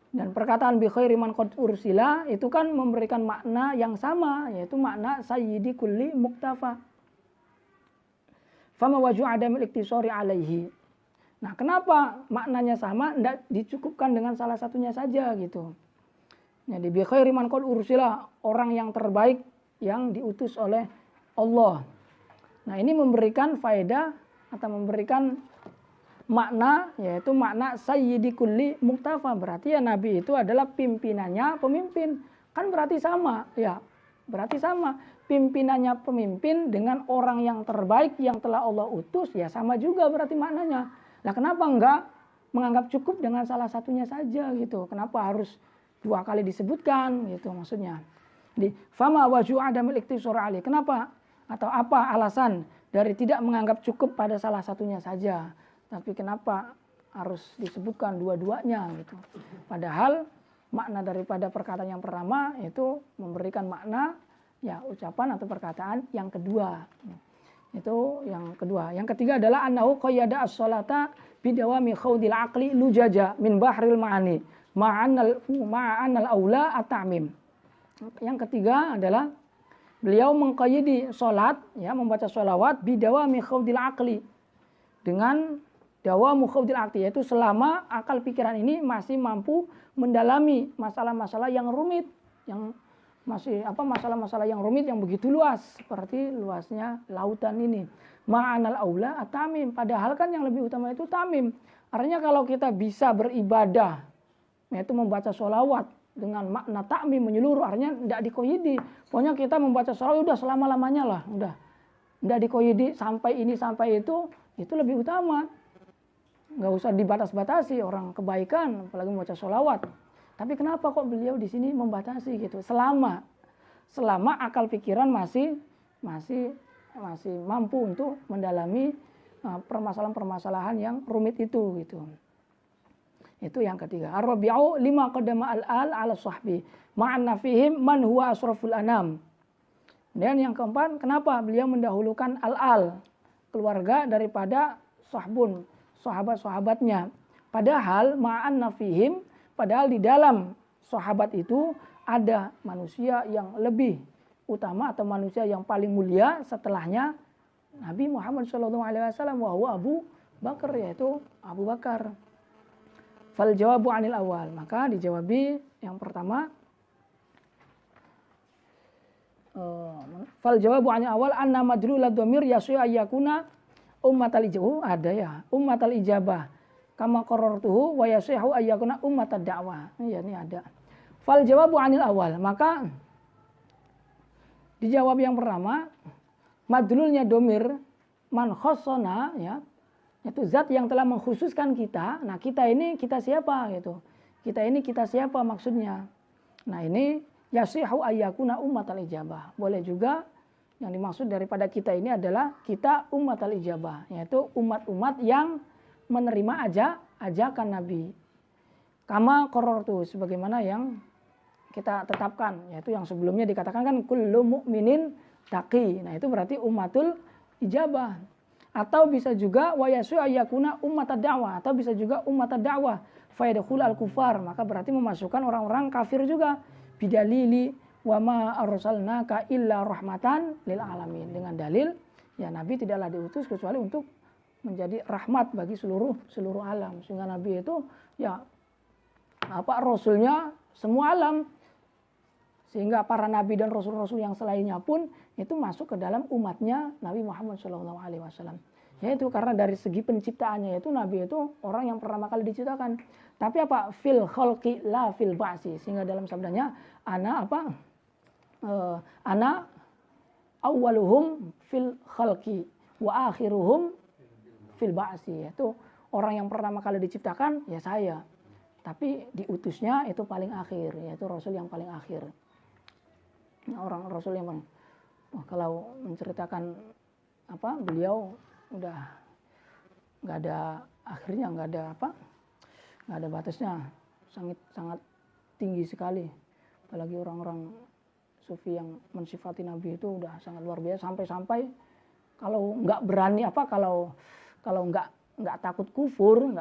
Dan perkataan bi khairi man qad ursila itu kan memberikan makna yang sama, yaitu makna sayyidi kulli muktafa. Fama waju adamil iktisari alaihi. Nah, kenapa maknanya sama, tidak dicukupkan dengan salah satunya saja gitu. Jadi bi khairi man qad ursila, orang yang terbaik yang diutus oleh Allah. Nah, ini memberikan faedah atau memberikan makna, yaitu makna sayyidi kulli muktafa. Berarti ya Nabi itu adalah pimpinannya pemimpin. Kan berarti sama ya. Berarti sama. Pimpinannya pemimpin dengan orang yang terbaik yang telah Allah utus ya sama juga berarti maknanya. Nah, kenapa enggak menganggap cukup dengan salah satunya saja gitu? Kenapa harus 2 kali disebutkan gitu maksudnya? Di fama waju adamil iktisar ali. Kenapa? Atau apa alasan dari tidak menganggap cukup pada salah satunya saja? Tapi kenapa harus disebutkan dua-duanya gitu? Padahal makna daripada perkataan yang pertama itu memberikan makna ya ucapan atau perkataan yang kedua. Itu yang kedua. Yang ketiga adalah annahu qayyada as-salata bidawami khawdil aqli lujaja min bahril ma'ani ma'anal aula at-ta'mim. Yang ketiga adalah beliau mengqayyidi salat ya, membaca sholawat bidawami khawdil aqli dengan dawamu khawdil aqli, yaitu selama akal pikiran ini masih mampu mendalami masalah-masalah yang rumit, yang masih masalah-masalah yang rumit yang begitu luas seperti luasnya lautan ini. Ma'anal aula at-tamim, padahal kan yang lebih utama itu tamim. Artinya kalau kita bisa beribadah yaitu membaca sholawat dengan makna ta'mim menyeluruh, artinya tidak dikoyidi. Pokoknya kita membaca sholawat udah selama-lamanya lah, udah. Tidak dikoyidi sampai ini sampai itu lebih utama. Nggak usah dibatas-batasi orang kebaikan, apalagi membaca sholawat. Tapi kenapa kok beliau di sini membatasi gitu? Selama akal pikiran masih mampu untuk mendalami permasalahan-permasalahan yang rumit itu gitu. Itu yang ketiga. Ar-rabi'u lima qadama al-al ala sahbi ma'an nafihim man huwa asraful anam. Dan yang keempat, kenapa beliau mendahulukan al-al, keluarga daripada sahbun, sahabat-sahabatnya. Padahal ma'an nafihim, padahal di dalam sahabat itu ada manusia yang lebih utama atau manusia yang paling mulia setelahnya Nabi Muhammad SAW, wa Abu Bakar, yaitu Abu Bakar. Fal jawabu anil awal, maka dijawabi yang pertama. Fal jawabu anil awal anna madlul ad-dhamir yasyu ayyakuna ummatal ijabah, ada ya, ummatal ijabah kama qarartuhu wa yasihu ayyakuna ummatad da'wah. Ya, ini ada. Fal jawabu anil awal, maka dijawab yang pertama, madlulnya domir man khossona, ya, itu zat yang telah mengkhususkan kita. Nah, kita ini kita siapa gitu. Kita ini kita siapa maksudnya. Nah, ini yasihu ayyakuna ummatal ijabah. Boleh juga yang dimaksud daripada kita ini adalah kita ummatal ijabah, yaitu umat-umat yang menerima ajakan Nabi. Kama qarartu, sebagaimana yang kita tetapkan, yaitu yang sebelumnya dikatakan kan kullu mu'minin taqi. Nah, itu berarti ummatul ijabah. Atau bisa juga wa yasu ayyakuna ummatad da'wah, atau bisa juga ummatad da'wah fa yadkhul al-kufar, maka berarti memasukkan orang-orang kafir juga. Bidalili wa ma arsalnaka illa rahmatan lil alamin, dengan dalil ya Nabi tidaklah diutus kecuali untuk menjadi rahmat bagi seluruh alam. Sehingga Nabi itu ya rasulnya semua alam. Sehingga para nabi dan rasul-rasul yang selainnya pun itu masuk ke dalam umatnya Nabi Muhammad SAW. Yaitu karena dari segi penciptaannya itu Nabi itu orang yang pertama kali diciptakan. Tapi apa? Fil khalqi la fil ba'si. Sehingga dalam sabdanya ana awwaluhum fil khalqi wa akhiruhum fil ba'si. Yaitu orang yang pertama kali diciptakan ya saya. Tapi diutusnya itu paling akhir, yaitu rasul yang paling akhir. Orang rasul yang kalau menceritakan beliau udah nggak ada akhirnya, nggak ada batasnya, sangat tinggi sekali. Apalagi orang-orang sufi yang mensifati Nabi itu udah sangat luar biasa, sampai kalau nggak berani kalau nggak takut kufur,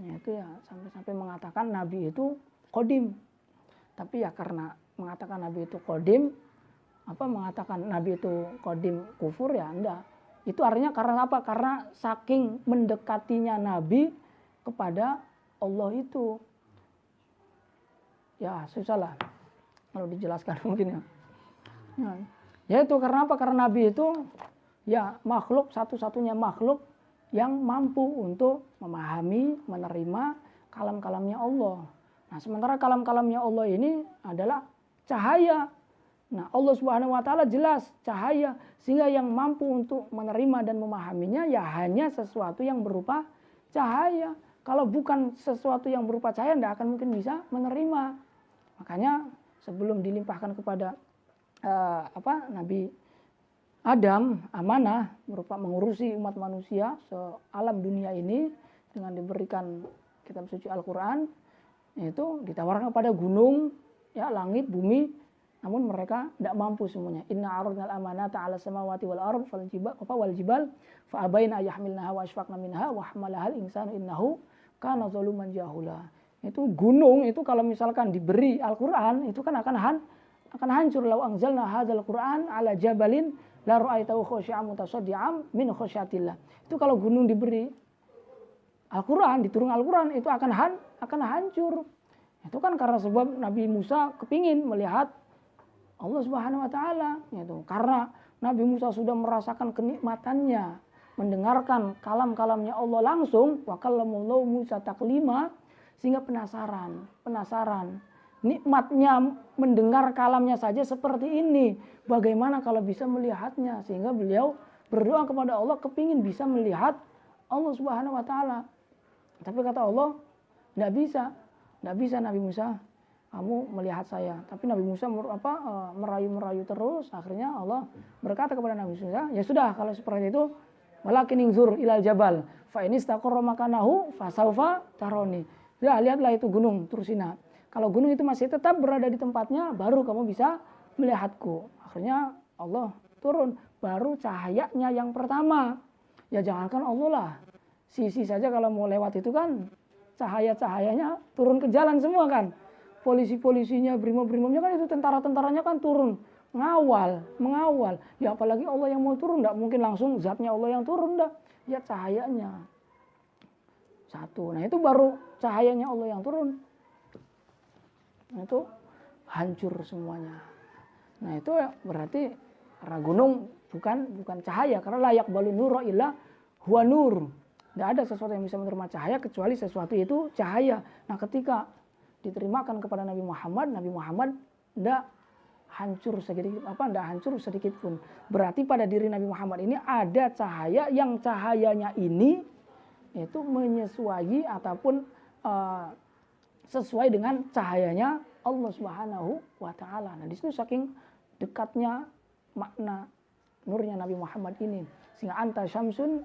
ya itu ya sampai mengatakan Nabi itu qadim. Tapi ya karena mengatakan Nabi itu qadim, mengatakan Nabi itu qadim kufur ya enggak. Itu artinya karena apa? Karena saking mendekatinya Nabi kepada Allah itu. Ya susah lah kalau dijelaskan mungkin ya. Ya itu karena apa? Karena Nabi itu ya makhluk, satu-satunya makhluk yang mampu untuk memahami, menerima kalam-kalamnya Allah. Nah, sementara kalam-kalamnya Allah ini adalah cahaya. Nah, Allah Subhanahu wa taala jelas cahaya, sehingga yang mampu untuk menerima dan memahaminya ya hanya sesuatu yang berupa cahaya. Kalau bukan sesuatu yang berupa cahaya tidak akan mungkin bisa menerima. Makanya sebelum dilimpahkan kepada Nabi Adam amanah berupa mengurusi umat manusia sealam dunia ini dengan diberikan kitab suci Al-Qur'an, itu ditawarkan kepada gunung, ya langit, bumi, namun mereka tidak mampu semuanya. Inna aradnal amanata 'ala samawati wal ardh wal jibal fa abaina ayahmilnaha wa ashfaqna minha wa hamalahal insanu innahu kana zaluman jahula. Itu gunung itu kalau misalkan diberi Al-Qur'an itu kan akan hancur. Lau anzalna hadzal Qur'an 'ala jabalin la ra'aitahu khashi'an mutasaddian min khasyatillah. Itu kalau gunung diberi Al-Quran, diturun Al-Quran itu akan hancur. Itu kan karena sebab Nabi Musa kepingin melihat Allah Subhanahu wa taala, gitu. Karena Nabi Musa sudah merasakan kenikmatannya mendengarkan kalam-kalamnya Allah langsung, wa kallamallahu Musa taklima, sehingga penasaran. Nikmatnya mendengar kalamnya saja seperti ini. Bagaimana kalau bisa melihatnya? Sehingga beliau berdoa kepada Allah kepingin bisa melihat Allah Subhanahu wa taala. Tapi kata Allah, tidak bisa. Tidak bisa Nabi Musa, kamu melihat saya. Tapi Nabi Musa merayu-merayu terus. Akhirnya Allah berkata kepada Nabi Musa, ya sudah kalau seperti itu, walakin inzur ilal jabal fa in istaqarra makanahu fasaufa taroni. Ya, lihatlah itu gunung Tursina. Kalau gunung itu masih tetap berada di tempatnya, baru kamu bisa melihatku. Akhirnya Allah turun, baru cahayanya yang pertama. Ya jangankan Allah lah, sisi saja kalau mau lewat itu kan cahaya-cahayanya turun ke jalan semua kan. Polisi-polisinya, brimob-brimobnya kan itu tentara-tentaranya kan turun mengawal. Ya apalagi Allah yang mau turun, tidak mungkin langsung zatnya Allah yang turun dah. Ya cahayanya satu. Nah itu baru cahayanya Allah yang turun. Nah itu hancur semuanya. Nah itu berarti karena gunung bukan cahaya, karena layak balu nur illa huwa nur. Tidak ada sesuatu yang bisa menerima cahaya kecuali sesuatu itu cahaya. Nah ketika diterimakan kepada Nabi Muhammad tidak hancur sedikit pun. Berarti pada diri Nabi Muhammad ini ada cahaya yang cahayanya ini itu menyesuai ataupun sesuai dengan cahayanya Allah Subhanahu wa taala. Nah, di situ saking dekatnya makna nurnya Nabi Muhammad ini. Sehingga anta syamsun,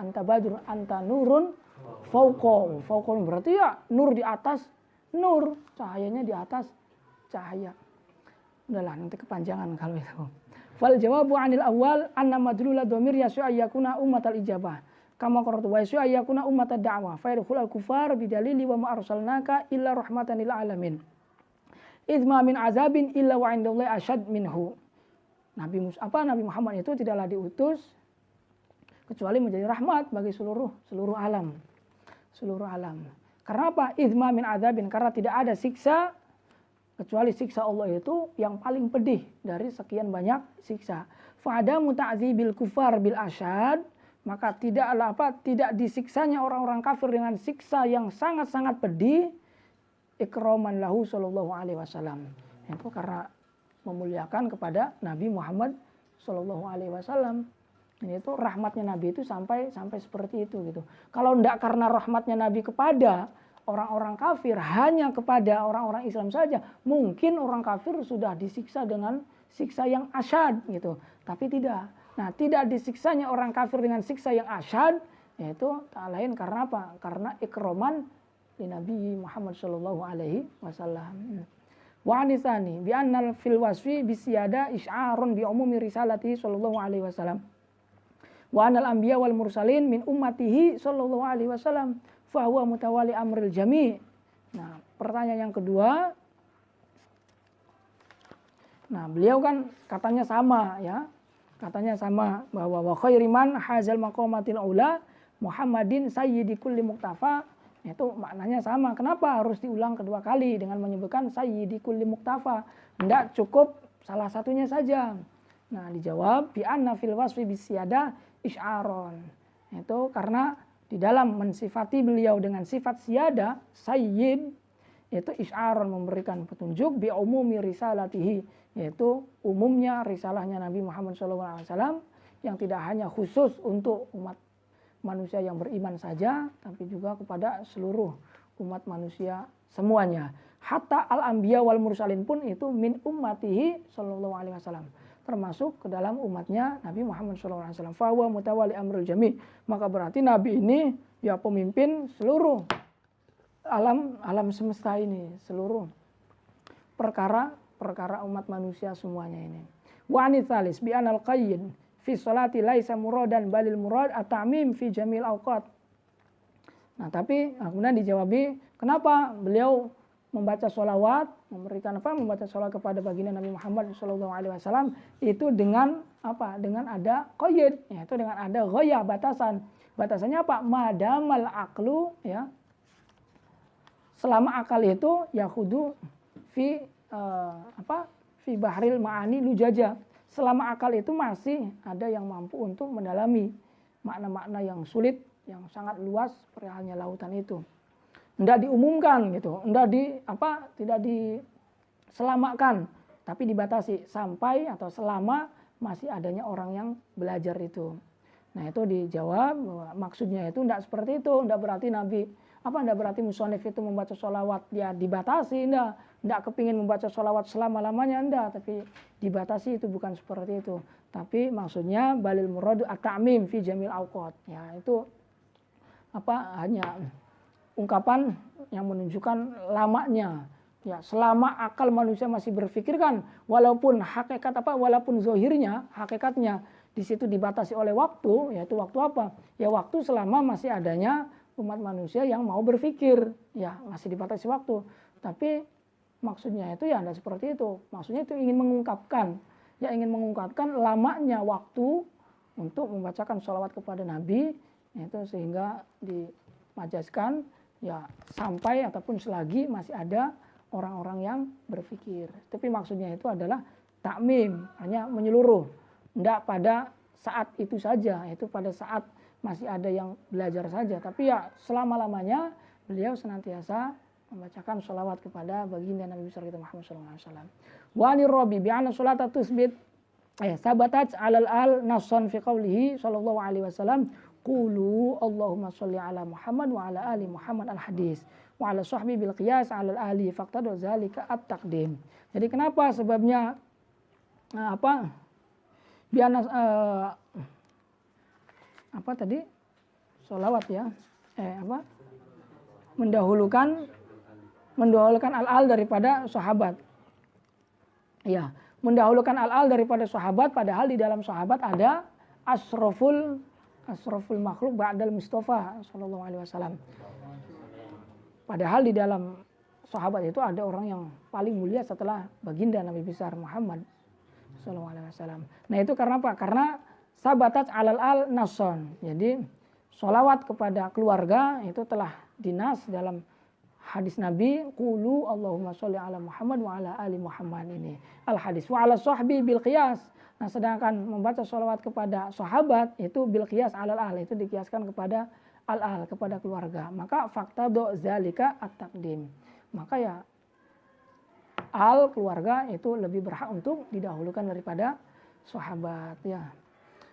anta badrun, anta nurun fauqa berarti ya nur di atas nur, cahayanya di atas cahaya. Udahlah nanti kepanjangan kalau itu. Fal jawabu anil awal anna madlula dhamir yasu ayyakuna ummatal ijabah. Kama qaratu wa yasu ayyakuna ummatad da'wah. Fa yadkhulul kufar bidalili wa ma arsalnaka illa rahmatan lil alamin. Idma min azabin illa wa indallahi asyad minhu. Nabi Muhammad itu tidaklah diutus kecuali menjadi rahmat bagi seluruh alam. Seluruh alam. Karena apa? Idma min azabin, karena tidak ada siksa kecuali siksa Allah itu yang paling pedih dari sekian banyak siksa. Fa'ada muta'dzibil kufar bil asyad, maka tidak disiksanya orang-orang kafir dengan siksa yang sangat-sangat pedih, ikraman lahu sallallahu alaihi wasallam. Itu karena memuliakan kepada Nabi Muhammad sallallahu alaihi wasallam. Ini itu rahmatnya Nabi itu sampai seperti itu gitu. Kalau tidak karena rahmatnya Nabi kepada orang-orang kafir, hanya kepada orang-orang Islam saja, mungkin orang kafir sudah disiksa dengan siksa yang asyad gitu. Tapi tidak. Nah, tidak disiksanya orang kafir dengan siksa yang asyad, yaitu tak lain karena apa? Karena ikroman di Nabi Muhammad sallallahu alaihi wasallam. Wa anisani bi annal fil wasfi bisyada isy'arun bi umumi risalati sallallahu alaihi wasallam. Wa anal anbiya wal mursalin min ummatihi sallallahu alaihi wasallam fa huwa mutawali amril jami'. Nah, pertanyaan yang kedua. Nah, beliau kan katanya sama ya. Katanya sama bahwa wa khairiman hazal maqamatil ula Muhammadin sayyidi kulli muktafa. Itu maknanya sama. Kenapa harus diulang kedua kali dengan menyebutkan sayyidi kulli muktafa? Tidak cukup salah satunya saja. Nah, dijawab bi anna fil wasfi bisyada isy'aron. Itu karena di dalam mensifati beliau dengan sifat siyada, sayyid, yaitu isy'aron memberikan petunjuk bi umumi risalatihi, yaitu umumnya risalahnya Nabi Muhammad SAW yang tidak hanya khusus untuk umat manusia yang beriman saja, tapi juga kepada seluruh umat manusia semuanya. Hatta al-anbiya wal mursalin pun itu min ummatihi sallallahu alaihi wasallam, termasuk ke dalam umatnya Nabi Muhammad SAW. Fahuwa mutawali amrul jami'. Maka berarti Nabi ini ya pemimpin seluruh alam semesta ini, seluruh perkara umat manusia semuanya ini. Wa anitsalis bi anal qayyid fi sholati laisa muradan balil murad at-ta'mim fi jamil awqat. Nah, tapi kemudian dijawabi kenapa beliau membaca sholawat, membaca sholawat kepada baginda Nabi Muhammad SAW itu dengan apa? Dengan ada qayyid, yaitu dengan ada ghayah, batasan. Batasannya apa? Madamal aqlu, ya. Selama akal itu yahudu fi fi bahril ma'ani lujaja. Selama akal itu masih ada yang mampu untuk mendalami makna-makna yang sulit, yang sangat luas perihalnya lautan itu. Tidak diumumkan gitu, tidak diselamatkan, tapi dibatasi sampai atau selama masih adanya orang yang belajar itu. Nah, itu dijawab bahwa maksudnya itu tidak seperti itu, tidak berarti Nabi Apa enggak berarti musonif itu membaca sholawat ya dibatasi? Enggak kepingin membaca sholawat selama-lamanya, enggak. Tapi dibatasi itu bukan seperti itu. Tapi maksudnya balil muradu at-ta'mim fi jamil awqat. Ya itu hanya ungkapan yang menunjukkan lamanya. Ya, selama akal manusia masih berpikir kan, walaupun walaupun zohirnya, hakikatnya di situ dibatasi oleh waktu, yaitu waktu apa? Ya waktu selama masih adanya umat manusia yang mau berpikir, ya masih dibatasi waktu. Tapi maksudnya itu ya tidak seperti itu. Maksudnya itu ingin mengungkapkan lamanya waktu untuk membacakan sholawat kepada Nabi, itu sehingga dimajaskan ya sampai ataupun selagi masih ada orang-orang yang berpikir. Tapi maksudnya itu adalah takmim, hanya menyeluruh. Tidak pada saat itu saja, itu pada saat masih ada yang belajar saja. Tapi ya selama-lamanya beliau senantiasa membacakan sholawat kepada baginda Nabi besar kita Muhammad SAW. Wa nirrabi bi'ana sholata tusbit sabatat alal al nasan fi qawlihi sallallahu alaihi wasallam qulu Allahumma sholli ala Muhammad wa ala ali Muhammad al-hadis wa ala sahbi bil qiyas ala ali faqtadu zalika at-taqdim. Jadi kenapa sebabnya biana sholawat ya mendahulukan al-al daripada sahabat. Ya, mendahulukan al-al daripada sahabat, padahal di dalam sahabat ada asroful makhluk ba'dal Mustafa sallallahu alaihi wasallam. Padahal di dalam sahabat itu ada orang yang paling mulia setelah baginda Nabi besar Muhammad sallallahu alaihi wasallam. Nah, itu karena apa? Karena sabatat alal al nason. Jadi sholawat kepada keluarga itu telah dinas dalam hadis Nabi, qulu Allahumma sholli ala Muhammad wa ala ali Muhammad ini. Al hadis wa ala sahbi bil qiyas. Nah, sedangkan membaca sholawat kepada sahabat itu bil qiyas alal al, itu dikiaskan kepada al kepada keluarga. Maka fakta do zalika at-taqdim. Maka ya al keluarga itu lebih berhak untuk didahulukan daripada sahabat ya.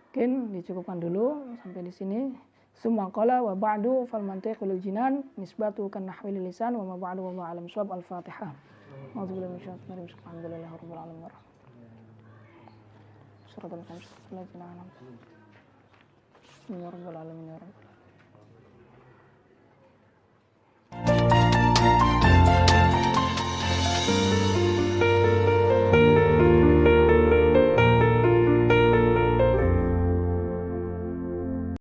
Mungkin dicukupkan dulu sampai di sini. Summa qala wa ba'du fal mantiqu lil jinan nisbatu kan nahwi lil lisan wa ma ba'du wallahu alam shawab. Al-Fatihah. A'udzu billahi minasyaitonir rajim. Bismillahirrahmanirrahim. Rabbil alamin. Suratul Qamar. Bismillahirrahmanirrahim. Ya rabbal alamin ya rabb.